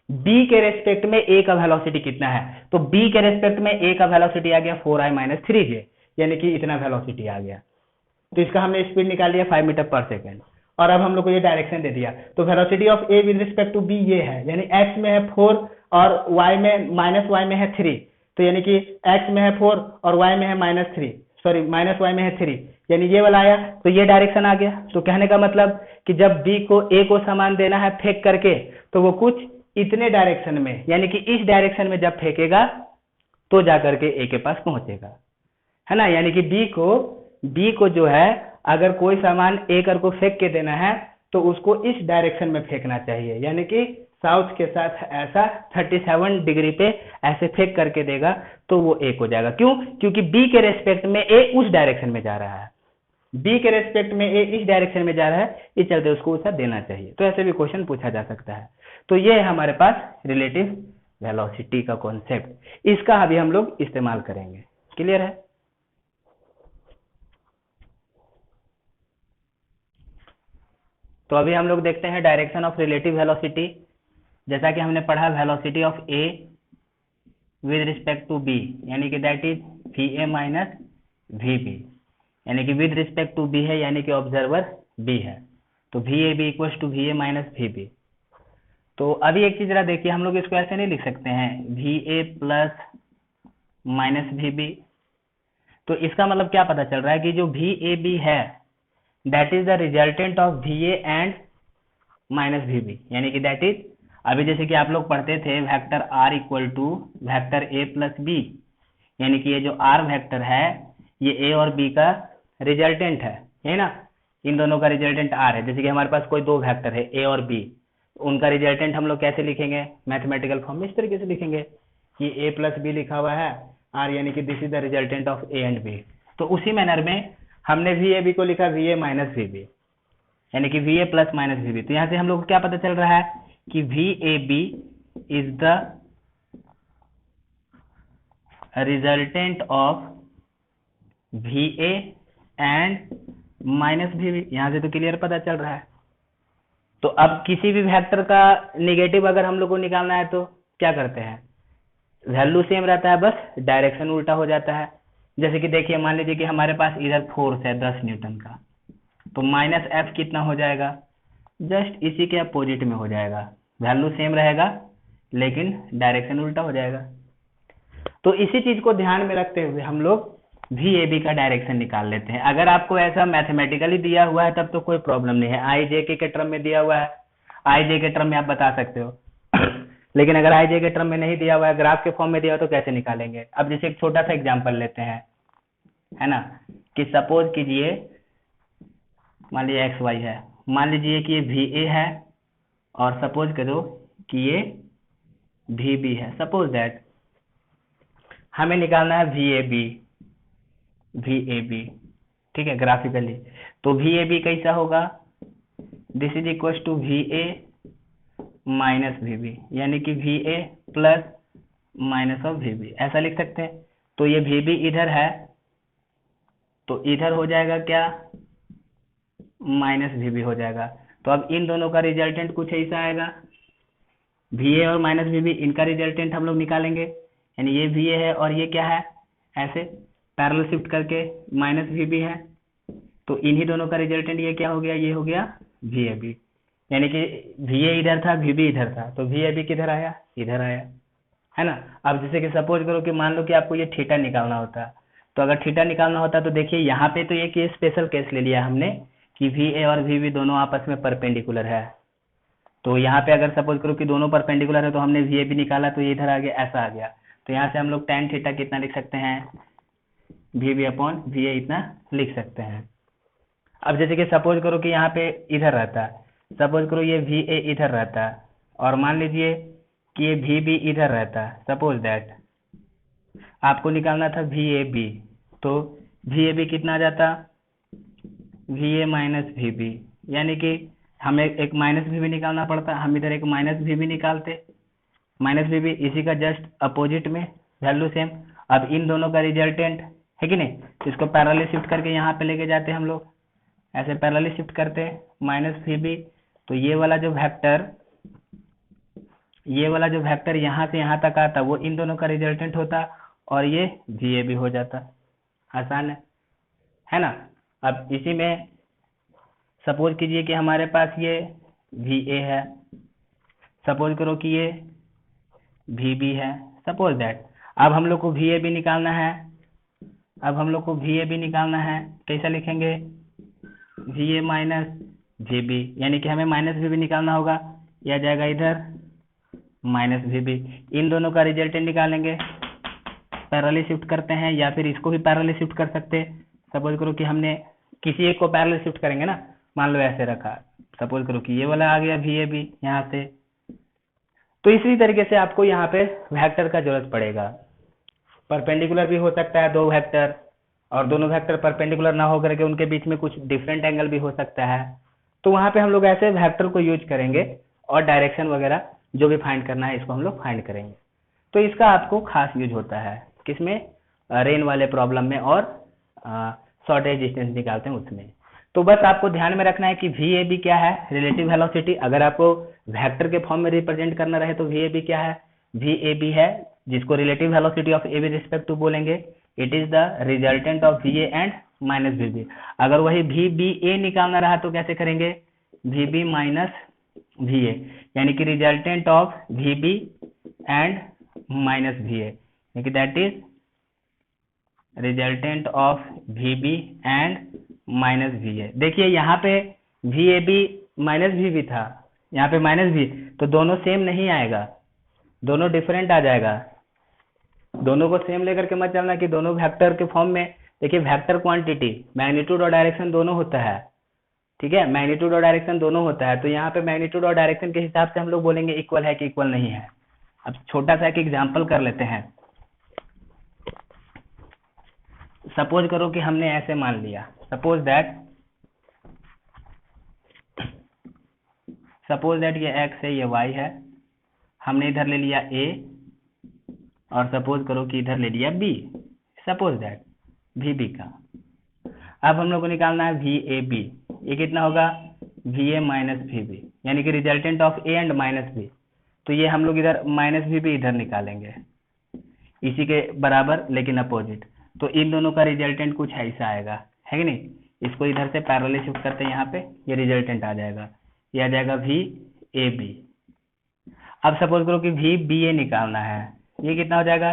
B के रेस्पेक्ट में ए का वेलोसिटी कितना है? तो बी के रेस्पेक्ट में ए का वेलोसिटी आ गया 4i - 3j, यानी कि इतना वेलोसिटी आ गया। तो इसका हमने स्पीड निकाल लिया 5 मीटर पर सेकेंड, और अब हम लोग को ये डायरेक्शन दे दिया। तो velocity of A with respect to B ये है, यानी x में है 4 और y में -y में है 3, तो यानी कि x में है 4 और y में है -3, सॉरी -y में है 3, यानी ये वाला आया, तो ये डायरेक्शन आ गया। तो कहने का मतलब कि जब b को a को सामान देना है फेंक करके, तो वो कुछ इतने डायरेक्शन में, यानी कि इस डायरेक्शन में जब फेंकेगा तो जाकर के a के पास पहुंचेगा, है ना। यानी कि b को जो है अगर कोई सामान ए कर को फेंक के देना है तो उसको इस डायरेक्शन में फेंकना चाहिए, यानी कि साउथ के साथ ऐसा 37 डिग्री पे ऐसे फेंक करके देगा तो वो ए को जाएगा। क्यों? क्योंकि बी के रेस्पेक्ट में ए उस डायरेक्शन में जा रहा है, बी के रेस्पेक्ट में ए इस डायरेक्शन में जा रहा है, इस चलते उसको उसका देना चाहिए। तो ऐसे भी क्वेश्चन पूछा जा सकता है। तो ये है हमारे पास रिलेटिव वेलोसिटी का कॉन्सेप्ट, इसका अभी हम लोग इस्तेमाल करेंगे। क्लियर है? तो अभी हम लोग देखते हैं डायरेक्शन ऑफ रिलेटिव वेलोसिटी। जैसा कि हमने पढ़ा velocity of A with respect to B, यानी कि that is va minus vb, यानी कि विद रिस्पेक्ट टू बी है, यानी कि ऑब्जर्वर बी है, तो vab equal to va minus vb। तो अभी एक चीज जरा देखिए, हम लोग इसको ऐसे नहीं लिख सकते हैं va प्लस माइनस vb। तो इसका मतलब क्या पता चल रहा है कि जो vab है that is the resultant of va and minus vb, यानी कि दैट इज, अभी जैसे कि आप लोग पढ़ते थे vector r equal to vector a plus b, यानी कि ये जो r वेक्टर है ये a और b का रिजल्टेंट है ना। इन दोनों का रिजल्टेंट r है। जैसे कि हमारे पास कोई दो वेक्टर है a और b, उनका रिजल्टेंट हम लोग कैसे लिखेंगे? मैथमेटिकल फॉर्म में इस तरीके से लिखेंगे कि a प्लस b लिखा हुआ है r, यानी कि this is the resultant of a and b। तो उसी मैनर में हमने vab को लिखा va माइनस vb, यानी कि va प्लस माइनस vb। तो यहाँ से हम लोग को क्या पता चल रहा है कि vab is the resultant of va and minus vb। यहाँ से तो क्लियर पता चल रहा है। तो अब किसी भी वेक्टर का निगेटिव अगर हम लोग को निकालना है तो क्या करते हैं? वैल्यू सेम रहता है, बस डायरेक्शन उल्टा हो जाता है। जैसे कि देखिए, मान लीजिए कि हमारे पास इधर फोर्स है 10 न्यूटन का, तो माइनस एफ कितना हो जाएगा? जस्ट इसी के अपोजिट में हो जाएगा, वैल्यू सेम रहेगा लेकिन डायरेक्शन उल्टा हो जाएगा। तो इसी चीज को ध्यान में रखते हुए हम लोग VAB का डायरेक्शन निकाल लेते हैं। अगर आपको ऐसा मैथमेटिकली दिया हुआ है तब तो कोई प्रॉब्लम नहीं है, IJ के टर्म में दिया हुआ है, IJ के टर्म में आप बता सकते हो लेकिन अगर IJ के टर्म में नहीं दिया हुआ है, ग्राफ के फॉर्म में दिया हो, तो कैसे निकालेंगे? अब जैसे एक छोटा सा एग्जांपल लेते हैं, है ना, कि सपोज कीजिए, मान लीजिए XY है, मान लीजिए कि ये VA है और सपोज करो कि ये VB है। सपोज दैट हमें निकालना है VAB, ठीक है, ग्राफिकली। तो VAB कैसा होगा? This is equal to VA minus VB, यानी कि VA plus minus of VB, ऐसा लिख सकते हैं। तो ये VB इधर है तो इधर हो जाएगा क्या? माइनस VB हो जाएगा। तो अब इन दोनों का रिजल्टेंट कुछ ऐसा आएगा, VA और माइनस VB, इनका रिजल्टेंट हम लोग निकालेंगे, यानी ये VA है और ये क्या है, ऐसे पैरेलल शिफ्ट करके माइनस VB है, तो इन्हीं दोनों का रिजल्टेंट ये क्या हो गया? ये हो गया VAB, यानी कि VA इधर था, VB इधर था, तो VAB किधर आया? इधर आया, है ना। अब जैसे कि सपोज करो कि मान लो कि आपको ये थीटा निकालना होता, तो अगर थीटा निकालना होता तो देखिए यहाँ पे तो एक ये स्पेशल केस ले लिया हमने कि वी ए और वी बी दोनों आपस में परपेंडिकुलर है। तो यहाँ पे अगर सपोज करो कि दोनों परपेंडिकुलर है तो हमने वी ए भी निकाला तो ये इधर आ गया, ऐसा आ गया। तो यहाँ से हम लोग tan थीटा कितना लिख सकते हैं, V B upon V A इतना लिख सकते हैं। अब जैसे कि सपोज करो कि यहाँ पे इधर रहता है, सपोज करो ये वी ए इधर रहता है और मान लीजिए कि ये वी बी इधर रहता है, सपोज दैट आपको निकालना था वी ए बी, तो वी ए बी कितना आ जाता, V A minus V B, यानी कि हमें एक माइनस वी बी निकालना पड़ता, हम इधर एक माइनस वी बी निकालते, माइनस वी बी इसी का जस्ट अपोजिट में वैल्यू सेम। अब इन दोनों का रिजल्टेंट है कि नहीं, तो इसको पैरेलली शिफ्ट करके यहाँ पे लेके जाते हम लोग, ऐसे पैरेलली शिफ्ट करते हैं माइनस वी बी, तो ये वाला जो वेक्टर यहाँ से यहाँ तक आता वो इन दोनों का रिजल्टेंट होता और ये वी ए भी हो जाता। आसान है ना। अब इसी में सपोज कीजिए कि हमारे पास ये वी ए है, सपोज करो कि ये वी बी है, सपोज दैट। अब हम लोग को वी ए भी निकालना है, कैसा लिखेंगे, V A minus V B, यानी कि हमें माइनस वी बी निकालना होगा, यह जाएगा इधर माइनस वी बी। इन दोनों का रिजल्टेंट निकालेंगे, पैरेलली शिफ्ट करते हैं या फिर इसको भी पैरेलली शिफ्ट कर सकते हैं। सपोज करो कि हमने किसी एक को पैरेलली शिफ्ट करेंगे ना, मान लो ऐसे रखा, सपोज करो कि ये वाला आ गया वी ए बी यहाँ से। तो इसी तरीके से आपको यहाँ पे वेक्टर का जरूरत पड़ेगा। परपेंडिकुलर भी हो सकता है दो वेक्टर, और दोनों वेक्टर परपेंडिकुलर ना होकर के उनके बीच में कुछ डिफरेंट एंगल भी हो सकता है। तो वहां पे हम लोग ऐसे वेक्टर को यूज करेंगे और डायरेक्शन वगैरह जो भी फाइंड करना है इसको हम लोग फाइंड करेंगे। तो इसका आपको खास यूज होता है किसमें, रेन वाले प्रॉब्लम में और शॉर्टेज डिस्टेंस निकालते हैं उसमें। तो बस आपको ध्यान में रखना है कि वी ए बी क्या है, रिलेटिव वेलोसिटी। अगर आपको वेक्टर के फॉर्म में रिप्रेजेंट करना रहे तो वी ए बी क्या है, वी ए बी है जिसको relative velocity of A with respect to बोलेंगे, it is the resultant of V A and minus V B. अगर वही वी बी ए निकालना रहा तो कैसे करेंगे, V B minus V A, यानी कि resultant of V B and minus V A, यानी कि that is resultant of V B and minus V A. देखिए यहाँ पे V A B minus V B था, यहाँ पे माइनस वी, तो दोनों सेम नहीं आएगा, दोनों डिफरेंट आ जाएगा। दोनों को सेम लेकर के मत चलना कि दोनों वेक्टर के फॉर्म में। देखिए वेक्टर क्वांटिटी मैग्नीट्यूड और डायरेक्शन दोनों होता है, ठीक है, मैग्नीट्यूड और डायरेक्शन दोनों होता है। तो यहाँ पे मैग्नीट्यूड और डायरेक्शन के हिसाब से हम लोग बोलेंगे इक्वल है कि इक्वल नहीं है। अब छोटा सा एक एग्जाम्पल कर लेते हैं। सपोज करो कि हमने ऐसे मान लिया, सपोज दैट ये x है, ये y है, हमने इधर ले लिया a और सपोज करो कि इधर ले लिया b, सपोज दैट vb का। अब हम लोग को निकालना है vab, ये कितना होगा, va माइनस vb, यानी कि resultant of a and minus b। तो ये हम लोग इधर माइनस vb इधर निकालेंगे इसी के बराबर लेकिन अपोजिट। तो इन दोनों का रिजल्टेंट कुछ ऐसा आएगा, है कि नहीं। इसको इधर से पैरेलली शिफ्ट करते हैं यहाँ पे, ये रिजल्टेंट आ जाएगा, ये आ जाएगा वी ए बी। अब सपोज करो कि वी बी ए निकालना है, ये कितना हो जाएगा,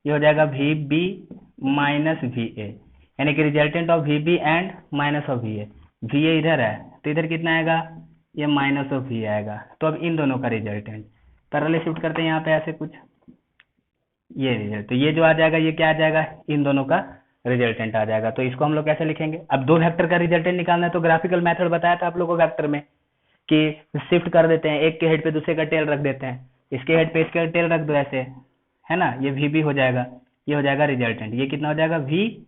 ये हो जाएगा V B minus V A, यानी कि resultant of V B and minus of V A. V A इधर है तो इधर कितना आएगा, ये माइनस ऑफ वी आएगा। तो अब इन दोनों का रिजल्टेंट पैरेलली शिफ्ट करते हैं यहाँ पे ऐसे कुछ, ये रिजल्ट, तो ये जो आ जाएगा ये क्या आ जाएगा, इन दोनों का रिजल्टेंट आ जाएगा। तो इसको हम लोग कैसे लिखेंगे, अब दो वेक्टर का रिजल्टेंट निकालना है तो ग्राफिकल मेथड बताया था आप लोगों को वेक्टर में कि शिफ्ट कर देते हैं, एक के हेड पे दूसरे का टेल रख देते हैं, इसके हेड पे इसका टेल रख दो ऐसे, है ना, ये वी बी हो जाएगा, ये हो जाएगा रिजल्टेंट, ये कितना हो जाएगा वी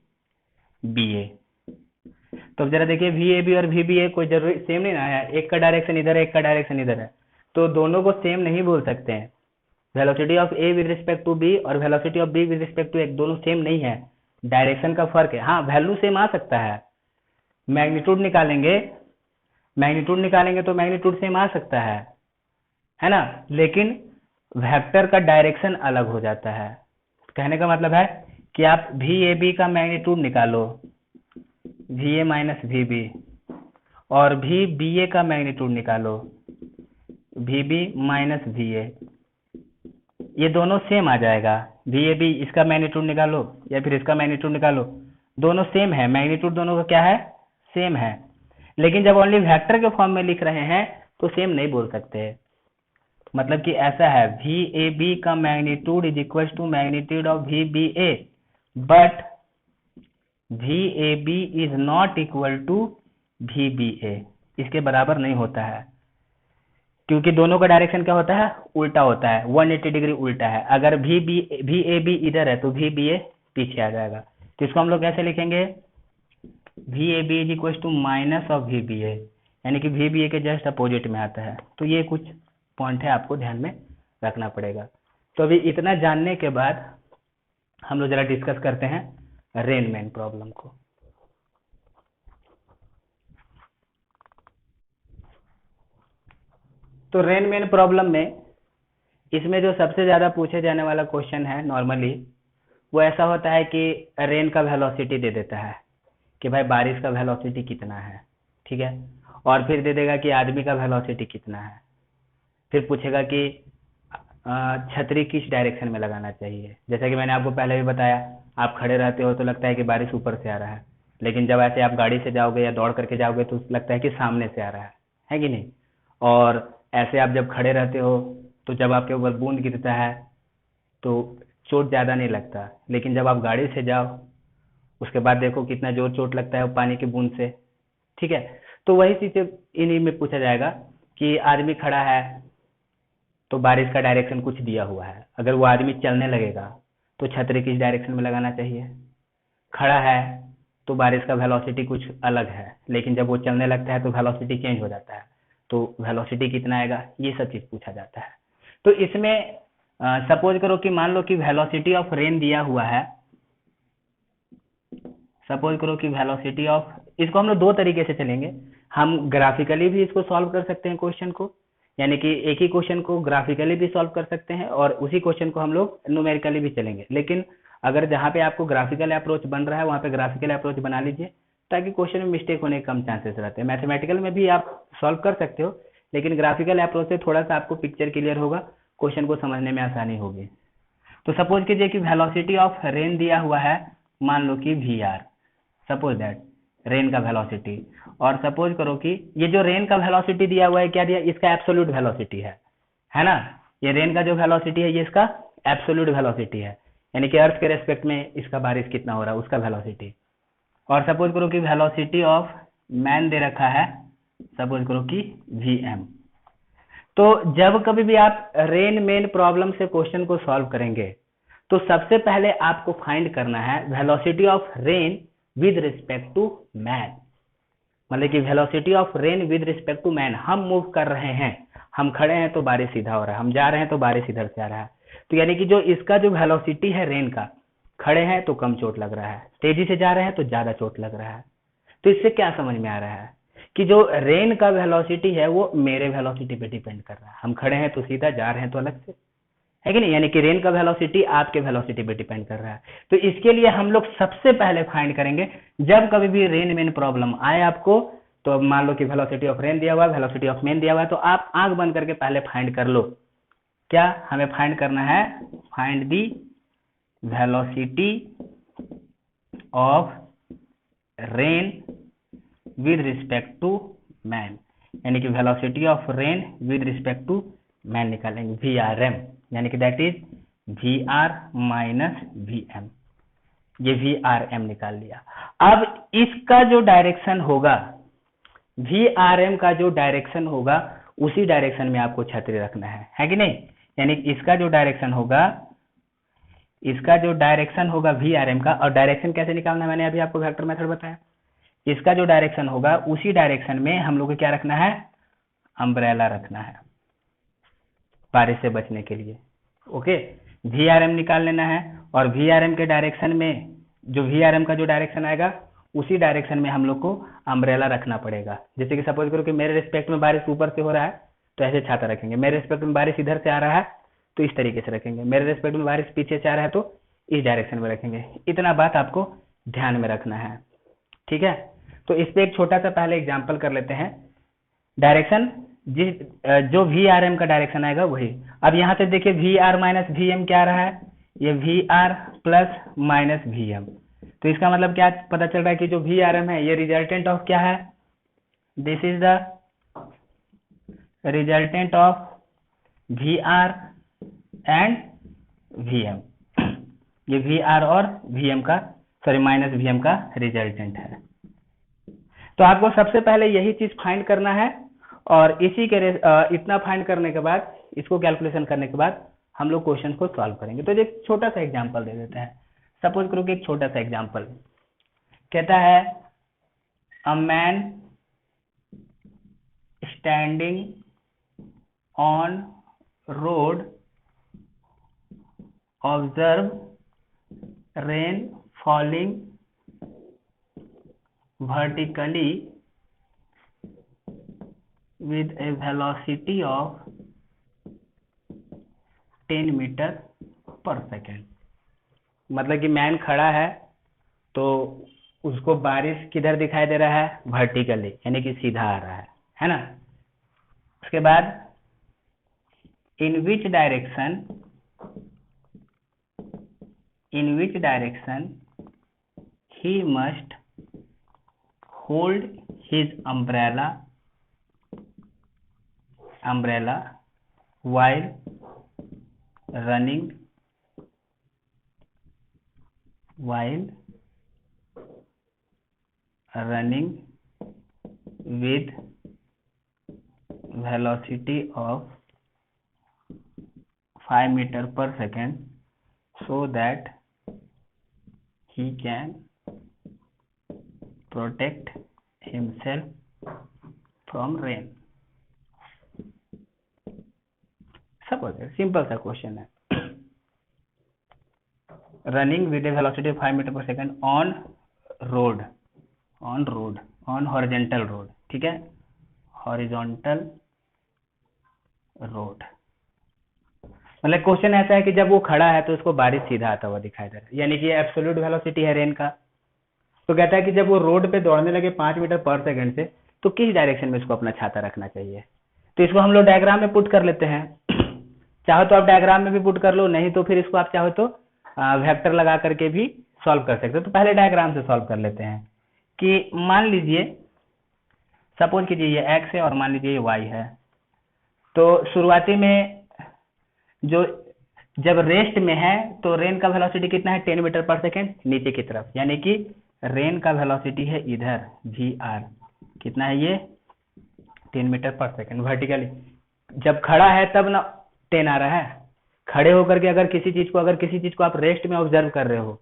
बी ए। तो जरा देखिए वी ए बी और वी बी ए कोई जरूरी सेम नहीं ना है, एक का डायरेक्शन इधर है, एक का डायरेक्शन इधर है, तो दोनों को सेम नहीं बोल सकते हैं। Velocity of A with respect to B और velocity of B with respect to A दोनों सेम नहीं है, डायरेक्शन का फर्क है। हाँ वैल्यू सेम आ सकता है, मैग्नीट्यूड निकालेंगे तो मैग्नीट्यूड सेम आ सकता है ना, लेकिन वेक्टर का डायरेक्शन अलग हो जाता है। कहने का मतलब है कि आप वी ए बी का मैग्नीट्यूड निकालो, V A minus V B, और वी बी ए का मैग्नीट्यूड निकालो, V B minus V A, ये दोनों सेम आ जाएगा, VAB इसका मैग्नीट्यूड निकालो या फिर इसका मैग्नीट्यूड निकालो, दोनों सेम है, मैग्नीट्यूड दोनों का क्या है, सेम है। लेकिन जब ओनली वेक्टर के फॉर्म में लिख रहे हैं तो सेम नहीं बोल सकते। मतलब कि ऐसा है, VAB का magnitude is equal to magnitude of VBA, but VAB is not equal to VBA, इसके बराबर नहीं होता है, क्योंकि दोनों का डायरेक्शन क्या होता है, उल्टा होता है, 180 डिग्री उल्टा है। अगर VAB इधर है तो VBA पीछे आ जाएगा। तो इसको हम लोग कैसे लिखेंगे, VAB is equal to minus of VBA, यानी कि VBA के जस्ट अपोजिट में आता है। तो ये कुछ पॉइंट है, आपको ध्यान में रखना पड़ेगा। तो अभी इतना जानने के बाद हम लोग जरा डिस्कस करते हैं रेनमैन प्रॉब्लम को। तो रेनमैन प्रॉब्लम में इसमें जो सबसे ज़्यादा पूछे जाने वाला क्वेश्चन है नॉर्मली, वो ऐसा होता है कि रेन का वेलोसिटी दे देता है कि भाई बारिश का वेलोसिटी कितना है, ठीक है, और फिर दे देगा कि आदमी का वेलोसिटी कितना है। फिर पूछेगा कि छतरी किस डायरेक्शन में लगाना चाहिए। जैसा कि मैंने आपको पहले भी बताया, आप खड़े रहते हो तो लगता है कि बारिश ऊपर से आ रहा है, लेकिन जब ऐसे आप गाड़ी से जाओगे या दौड़ करके जाओगे तो लगता है कि सामने से आ रहा है कि नहीं। और ऐसे आप जब खड़े रहते हो तो जब आपके ऊपर बूंद गिरता है तो चोट ज़्यादा नहीं लगता, लेकिन जब आप गाड़ी से जाओ उसके बाद देखो कितना जोर चोट लगता है पानी की बूंद से, ठीक है। तो वही चीज़ इन्हीं में पूछा जाएगा कि आदमी खड़ा है तो बारिश का डायरेक्शन कुछ दिया हुआ है, अगर वो आदमी चलने लगेगा तो छतरी किस डायरेक्शन में लगाना चाहिए। खड़ा है तो बारिश का वेलोसिटी कुछ अलग है, लेकिन जब वो चलने लगता है तो वेलोसिटी चेंज हो जाता है, तो वेलोसिटी कितना आएगा, ये सब चीज़ पूछा जाता है। तो इसमें सपोज करो कि मान लो कि वेलोसिटी ऑफ रेन दिया हुआ है, सपोज करो कि वेलोसिटी ऑफ, इसको हम लोग दो तरीके से चलेंगे। हम ग्राफिकली भी इसको सॉल्व कर सकते हैं क्वेश्चन को, यानी कि एक ही क्वेश्चन को ग्राफिकली भी सॉल्व कर सकते हैं और उसी क्वेश्चन को हम लोग न्यूमेरिकली भी चलेंगे। लेकिन अगर जहाँ पे आपको ग्राफिकल अप्रोच बन रहा है वहाँ पे ग्राफिकल अप्रोच बना लीजिए, ताकि क्वेश्चन में मिस्टेक होने के कम चांसेस रहते हैं। मैथमेटिकल में भी आप सॉल्व कर सकते हो, लेकिन ग्राफिकल अप्रोच से थोड़ा सा आपको पिक्चर क्लियर होगा, क्वेश्चन को समझने में आसानी होगी। तो सपोज कीजिए कि वेलोसिटी ऑफ रेन दिया हुआ है, मान लो कि VR, सपोज दैट रेन का वेलोसिटी, और सपोज करो कि ये जो रेन का वेलोसिटी दिया हुआ है क्या दिया, इसका एब्सोल्यूट वेलोसिटी है ना। ये रेन का जो वेलोसिटी है ये इसका एब्सोल्यूट वेलोसिटी है, यानी कि अर्थ के रेस्पेक्ट में इसका बारिश कितना हो रहा है उसका वेलोसिटी। और सपोज करो कि वेलोसिटी ऑफ मैन दे रखा है, सपोज करो कि VM। तो जब कभी भी आप रेनमैन प्रॉब्लम से क्वेश्चन को सॉल्व करेंगे तो सबसे पहले आपको फाइंड करना है velocity of rain with respect to man. मतलब कि velocity of rain with respect to man, हम मूव कर रहे हैं, हम खड़े हैं तो बारिश सीधा हो रहा है, हम जा रहे हैं तो बारिश इधर से आ रहा है। तो यानी कि जो इसका जो वेलोसिटी है रेन का, खड़े हैं तो कम चोट लग रहा है, तेजी से जा रहे हैं तो ज्यादा चोट लग रहा है। तो इससे क्या समझ में आ रहा है कि जो रेन का वेलोसिटी है वो मेरे वेलोसिटी पे डिपेंड कर रहा है। हम खड़े हैं तो सीधा, जा रहे हैं तो अलग से, है कि नहीं। यानी कि रेन का वेलोसिटी आपके वेलोसिटी पे डिपेंड कर रहा है। तो इसके लिए हम लोग सबसे पहले फाइंड करेंगे, जब कभी भी रेनमैन प्रॉब्लम आए आपको, तो अब मान लो कि वेलोसिटी ऑफ रेन दिया हुआ है, वेलोसिटी ऑफ मैन दिया हुआ है, तो आप आंख बंद करके पहले फाइंड कर लो। क्या हमें फाइंड करना है, find the velocity of rain with respect to man, यानी कि velocity of rain with respect to man निकालेंगे, VRM, यानी कि that is VR minus VM। ये VRM निकाल लिया। अब इसका जो डायरेक्शन होगा, VRM का जो डायरेक्शन होगा उसी डायरेक्शन में आपको छतरी रखना है कि नहीं। यानी इसका जो डायरेक्शन होगा, इसका जो डायरेक्शन होगा VRM का, और डायरेक्शन कैसे निकालना है मैंने अभी आपको वेक्टर मेथड बताया। इसका जो डायरेक्शन होगा उसी डायरेक्शन में हम लोग को क्या रखना है, अम्ब्रेला रखना है बारिश से बचने के लिए। ओके, VRM निकाल लेना है, और VRM के डायरेक्शन में जो VRM का जो डायरेक्शन आएगा उसी डायरेक्शन में हम लोग को अम्ब्रेला रखना पड़ेगा। जैसे कि सपोज करो कि मेरे रिस्पेक्ट में बारिश ऊपर से हो रहा है तो ऐसे छाता रखेंगे, मेरे रिस्पेक्ट में बारिश इधर से आ रहा है तो इस तरीके से रखेंगे, मेरे रिस्पेक्ट में बारिश पीछे से आ रहा है तो इस डायरेक्शन में रखेंगे। इतना बात आपको ध्यान में रखना है, ठीक है। तो इस पे एक छोटा सा पहले एग्जाम्पल कर लेते हैं। डायरेक्शन जो VRM का डायरेक्शन आएगा वही। अब यहाँ से देखिए VR माइनस VM क्या आ रहा है, ये V R plus minus V M. तो इसका मतलब क्या पता चल रहा है कि जो वी आर एम है ये रिजल्टेंट ऑफ क्या है, this is the resultant of V R and V M. ये वी आर और वी एम का माइनस वी एम का रिजल्टेंट है। तो आपको सबसे पहले यही चीज फाइंड करना है, और इसी के इतना फाइंड करने के बाद, इसको कैलकुलेशन करने के बाद हम लोग क्वेश्चन को सॉल्व करेंगे। तो एक छोटा सा एग्जांपल दे देते हैं। सपोज करो कि एक छोटा सा एग्जांपल कहता है a man standing on road observe rain falling vertically with a velocity of 10 metre per second. मतलब कि मैन खड़ा है तो उसको बारिश किधर दिखाई दे रहा है, वर्टिकली, यानी कि सीधा आ रहा है ना। उसके बाद in which direction he must hold his umbrella while running with velocity of 5 meter per second so that he can protect himself from rain। Suppose simple सा क्वेश्चन है, running with a velocity of 5 metre per second on horizontal road, ठीक है, horizontal road. मतलब question ऐसा है कि जब वो खड़ा है तो उसको बारिश सीधा आता हुआ दिखाई दे रहा है, यानी कि एब्सोल्यूट वेलोसिटी है रेन का। तो कहता है कि जब वो रोड पे दौड़ने लगे 5 मीटर पर सेकंड से, तो किस डायरेक्शन में उसको अपना छाता रखना चाहिए। तो इसको हम लोग डायग्राम में पुट कर लेते हैं। चाहो तो आप डायग्राम में भी पुट कर लो, नहीं तो फिर इसको आप चाहो तो वेक्टर लगा करके भी सॉल्व कर सकते हो। तो पहले डायग्राम से सॉल्व कर लेते हैं कि मान लीजिए, सपोज कीजिए ये एक्स है और मान लीजिए ये वाई है। तो शुरुआती में जो जब रेस्ट में है तो रेन का वेलोसिटी कितना है, 10 मीटर पर सेकेंड नीचे की तरफ, यानी कि रेन का वेलोसिटी है इधर वी आर, कितना है ये 10 मीटर पर सेकेंड वर्टिकली। जब खड़ा है तब ना 10 आ रहा है। खड़े होकर के अगर किसी चीज को आप रेस्ट में ऑब्जर्व कर रहे हो,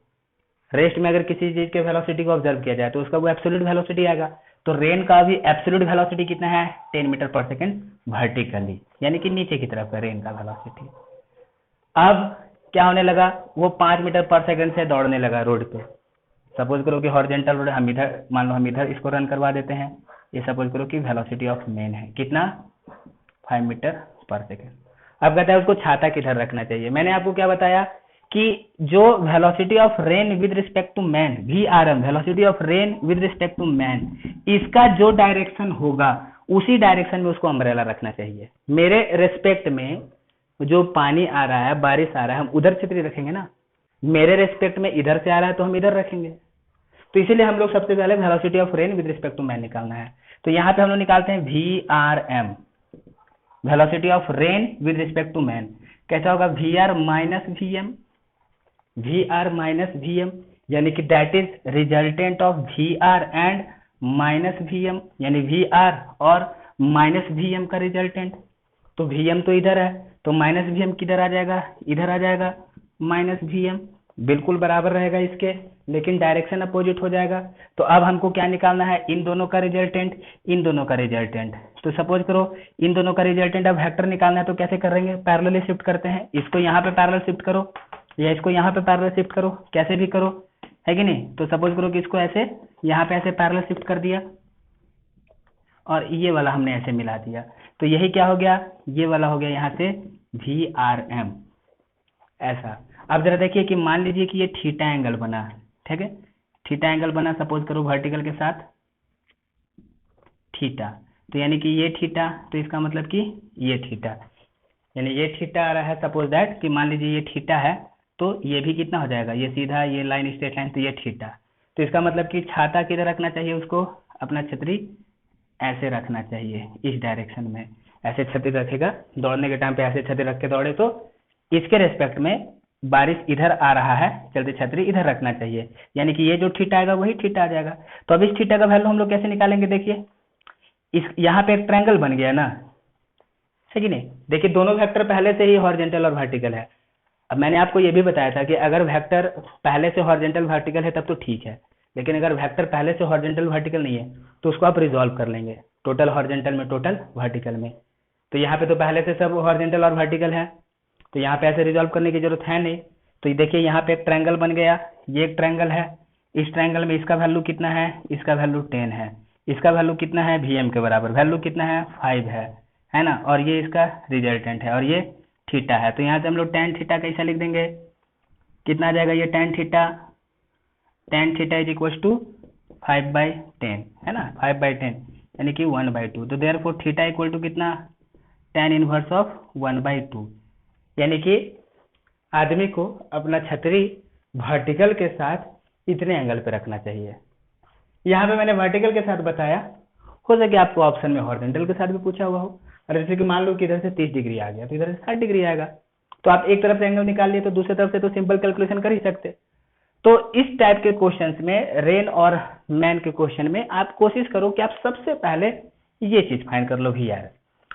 रेस्ट में अगर किसी चीज के वेलोसिटी को ऑब्जर्व किया जाए तो उसका वो एब्सोल्यूट वेलोसिटी आएगा। तो रेन का भी एब्सोल्यूट वेलोसिटी कितना है, 10 मीटर पर सेकेंड वर्टिकली, यानी कि नीचे की तरफ है रेन का वेलोसिटी। अब क्या होने लगा, वो 5 मीटर पर सेकेंड से दौड़ने लगा रोड पे। सपोज करो कि हॉरिजॉन्टल रोड, हम इधर मान लो हम इधर इसको रन करवा देते हैं। ये सपोज करो कि वेलोसिटी ऑफ मैन है कितना, 5 मीटर पर सेकेंड। अब कहता है उसको छाता किधर रखना चाहिए। मैंने आपको क्या बताया कि जो velocity of rain with respect to man, VRM, velocity of rain with respect to man, इसका जो डायरेक्शन होगा उसी डायरेक्शन में उसको अम्ब्रेला रखना चाहिए। मेरे रेस्पेक्ट में जो पानी आ रहा है, बारिश आ रहा है, हम उधर छतरी रखेंगे ना। मेरे रेस्पेक्ट में इधर से आ रहा है तो हम इधर रखेंगे। तो इसीलिए हम लोग सबसे पहले velocity of rain with respect to man निकालना है। तो यहाँ पे हम लोग निकालते हैं VRM, velocity of rain with respect to man. कैसा होगा, VR माइनस VM, यानी कि that is resultant of VR and minus VM, यानी VR और माइनस VM का रिजल्टेंट। तो VM तो इधर है तो माइनस VM किधर आ जाएगा, इधर आ जाएगा माइनस VM, बिल्कुल बराबर रहेगा इसके, लेकिन डायरेक्शन अपोजिट हो जाएगा। तो अब हमको क्या निकालना है, इन दोनों का रिजल्टेंट, इन दोनों का रिजल्टेंट। तो सपोज करो इन दोनों का रिजल्टेंट अब वेक्टर निकालना है, तो कैसे करेंगे, पैरेलली शिफ्ट करते हैं। इसको यहाँ पे पैरेलल शिफ्ट करो या इसको यहाँ पे पैरेलल शिफ्ट करो, कैसे भी करो, है कि नहीं। तो सपोज करो कि इसको ऐसे यहाँ पे ऐसे पैरेलल शिफ्ट कर दिया और ये वाला हमने ऐसे मिला दिया। तो यही क्या हो गया, ये वाला हो गया यहाँ से VRM ऐसा। अब जरा देखिए कि मान लीजिए कि ये थीटा एंगल बना, ठीक है, थीटा एंगल बना सपोज करो वर्टिकल के साथ थीटा। तो यानी कि ये थीटा, तो इसका मतलब कि ये थीटा, यानी ये थीटा आ रहा है। सपोज दैट कि मान लीजिए ये थीटा है तो ये भी कितना हो जाएगा, ये सीधा, ये लाइन स्ट्रेट लाइन, तो ये थीटा। तो इसका मतलब कि छाता किधर रखना चाहिए उसको, अपना छतरी ऐसे रखना चाहिए, इस डायरेक्शन में ऐसे छतरी रखेगा, दौड़ने के टाइम पे ऐसे छतरी रख के दौड़े तो इसके रेस्पेक्ट में बारिश इधर आ रहा है, चलते छतरी इधर रखना चाहिए, यानी कि ये जो थीटा आएगा वही थीटा आ जाएगा। तो अब इस थीटा का वैल्यू हम लोग कैसे निकालेंगे, देखिए इस यहाँ पे एक ट्रायंगल बन गया ना, है कि नहीं। देखिए दोनों वेक्टर पहले से ही हॉरिजॉन्टल और वर्टिकल है। अब मैंने आपको ये भी बताया था कि अगर वेक्टर पहले से हॉरिजॉन्टल वर्टिकल है तब तो ठीक है, लेकिन अगर वेक्टर पहले से हॉरिजॉन्टल वर्टिकल नहीं है तो उसको आप रिजॉल्व कर लेंगे, टोटल हॉरिजॉन्टल में टोटल वर्टिकल में। तो यहाँ पे तो पहले से सब हॉरिजॉन्टल और वर्टिकल है, तो यहाँ पे ऐसे रिजॉल्व करने की जरूरत है नहीं। तो देखिए यहाँ पे एक ट्रायंगल बन गया, ये एक ट्रायंगल है, इस ट्रायंगल में इसका वैल्यू कितना है, इसका वैल्यू 10 है, इसका वैल्यू कितना है, Vm के बराबर, वैल्यू कितना है 5 है ना, और ये इसका रिजल्टेंट है और ये थीटा है। तो यहाँ से हम लोग tan थीटा कैसा लिख देंगे, कितना आ जाएगा ये tan theta is equal to 5/10 है ना, 5/10 यानी कि 1/2। तो देयरफॉर थीटा इक्वल टू कितना, tan इनवर्स ऑफ 1/2, यानी कि आदमी को अपना छतरी वर्टिकल के साथ इतने एंगल पे रखना चाहिए। यहाँ पे मैंने वर्टिकल के साथ बताया, हो सके आपको ऑप्शन में हॉरिजॉन्टल के साथ भी पूछा हुआ हो। और जैसे कि मान लो कि इधर से 30 डिग्री आ गया तो इधर से 60 डिग्री आएगा, तो आप एक तरफ से एंगल निकाल लिए तो दूसरी तरफ से तो सिंपल कैलकुलेशन कर ही सकते। तो इस टाइप के क्वेश्चंस में, रेन और मैन के क्वेश्चन में, आप कोशिश करो कि आप सबसे पहले ये चीज फाइंड कर लो VRM,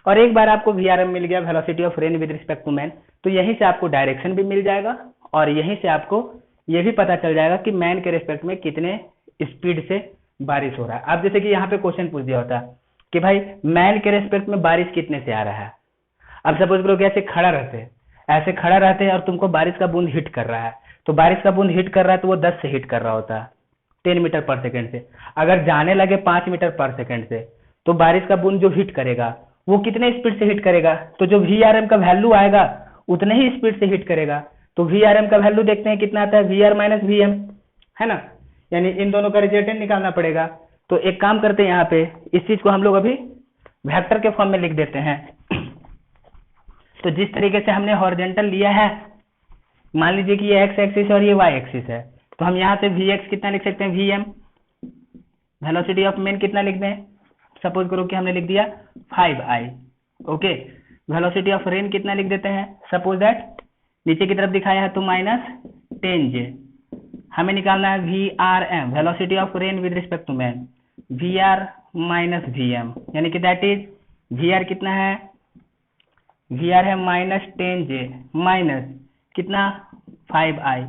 और एक बार आपको VRM मिल गया, velocity of rain with respect to man, तो यहीं से आपको डायरेक्शन भी मिल जाएगा और यहीं से आपको ये भी पता चल जाएगा कि मैन के रिस्पेक्ट में कितने स्पीड से बारिश हो रहा है। अब जैसे कि यहाँ पे क्वेश्चन पूछ दिया होता कि भाई मैन के रेस्पेक्ट में बारिश कितने से आ रहा है। अब सपोज करो कि ऐसे खड़ा रहते और तुमको बारिश का बूंद हिट कर रहा है, तो बारिश का बूंद हिट कर रहा है तो वो 10 से हिट कर रहा होता है, 10 मीटर पर सेकेंड से। अगर जाने लगे 5 मीटर पर सेकेंड से, तो बारिश का बूंद जो हिट करेगा वो कितने स्पीड से हिट करेगा, तो जो VRM का वैल्यू आएगा उतने ही स्पीड से हिट करेगा। तो VRM का वैल्यू देखते हैं कितना आता है, VR माइनस VM, है ना, यानी इन दोनों का रिजल्टेंट निकालना पड़ेगा। तो एक काम करते हैं, यहाँ पे इस चीज को हम लोग अभी वेक्टर के फॉर्म में लिख देते हैं। तो जिस तरीके से हमने हॉरिजॉन्टल लिया है, मान लीजिए कि ये x एक्सिस और ये y एक्सिस है, तो हम यहाँ से Vx कितना लिख सकते हैं, Vm, वेलोसिटी ऑफ मैन कितना लिख दें, सपोज करो कि हमने लिख दिया 5I, okay. Velocity of rain कितना लिख देते हैं, सपोज दैट नीचे की तरफ दिखाया है तो -10J। हमें निकालना है VRM, velocity of rain with respect to man, VR minus VM, यानी कि दैट इज VR कितना है, VR है -10J माइनस कितना 5I,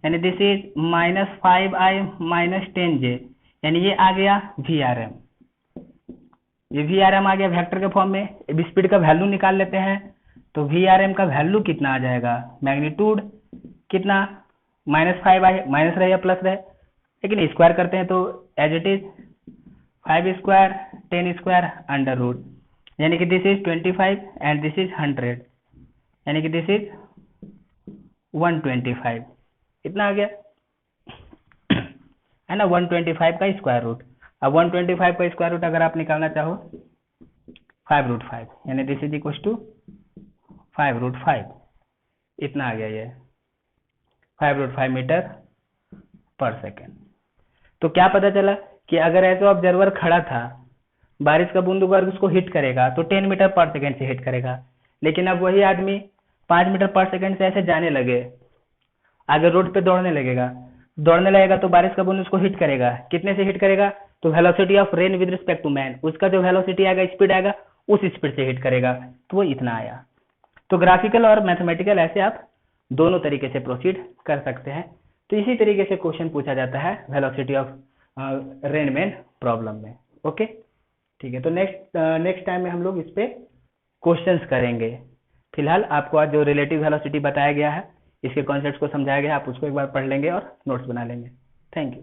यानी this is -5I minus 10J, यानी ये आ गया VRM। ये VRM आ गया वेक्टर के फॉर्म में। अब स्पीड का वैल्यू निकाल लेते हैं, तो VRM का वैल्यू कितना आ जाएगा, मैग्नीट्यूड कितना, -5I, माइनस रहे या प्लस रहे, लेकिन स्क्वायर करते हैं तो as it is 5 square 10 square under root, यानी कि this is 25 and this is 100, यानी कि दिस इज 125, इतना आ गया, है ना, 125 का स्क्वायर रूट। अब 125 का स्क्वायर रूट अगर आप निकालना चाहो 5√5, यानी दिस इज इक्वल टू 5√5, इतना आ गया, ये 5√5 मीटर पर सेकेंड। तो क्या पता चला कि अगर ऐसे ऑब्जर्वर खड़ा था, बारिश का बूंद अगर उसको हिट करेगा तो 10 मीटर पर सेकेंड से हिट करेगा, लेकिन अब वही आदमी 5 मीटर पर सेकेंड से ऐसे जाने लगे, आगे रोड पे दौड़ने लगेगा तो बारिश का बूंद उसको हिट करेगा, कितने से हिट करेगा, तो velocity of rain with respect to man, उसका जो वेलोसिटी आएगा, स्पीड आएगा, उस स्पीड से हिट करेगा, तो वो इतना आया। तो ग्राफिकल और मैथमेटिकल ऐसे आप दोनों तरीके से प्रोसीड कर सकते हैं। तो इसी तरीके से क्वेश्चन पूछा जाता है velocity of rain man problem में, ओके, ठीक है। तो नेक्स्ट टाइम में हम लोग इस पे क्वेश्चंस करेंगे। फिलहाल आपको आज जो रिलेटिव वेलोसिटी बताया गया है, इसके कॉन्सेप्ट्स को समझाया गया है, आप उसको एक बार पढ़ लेंगे और नोट्स बना लेंगे। Thank you.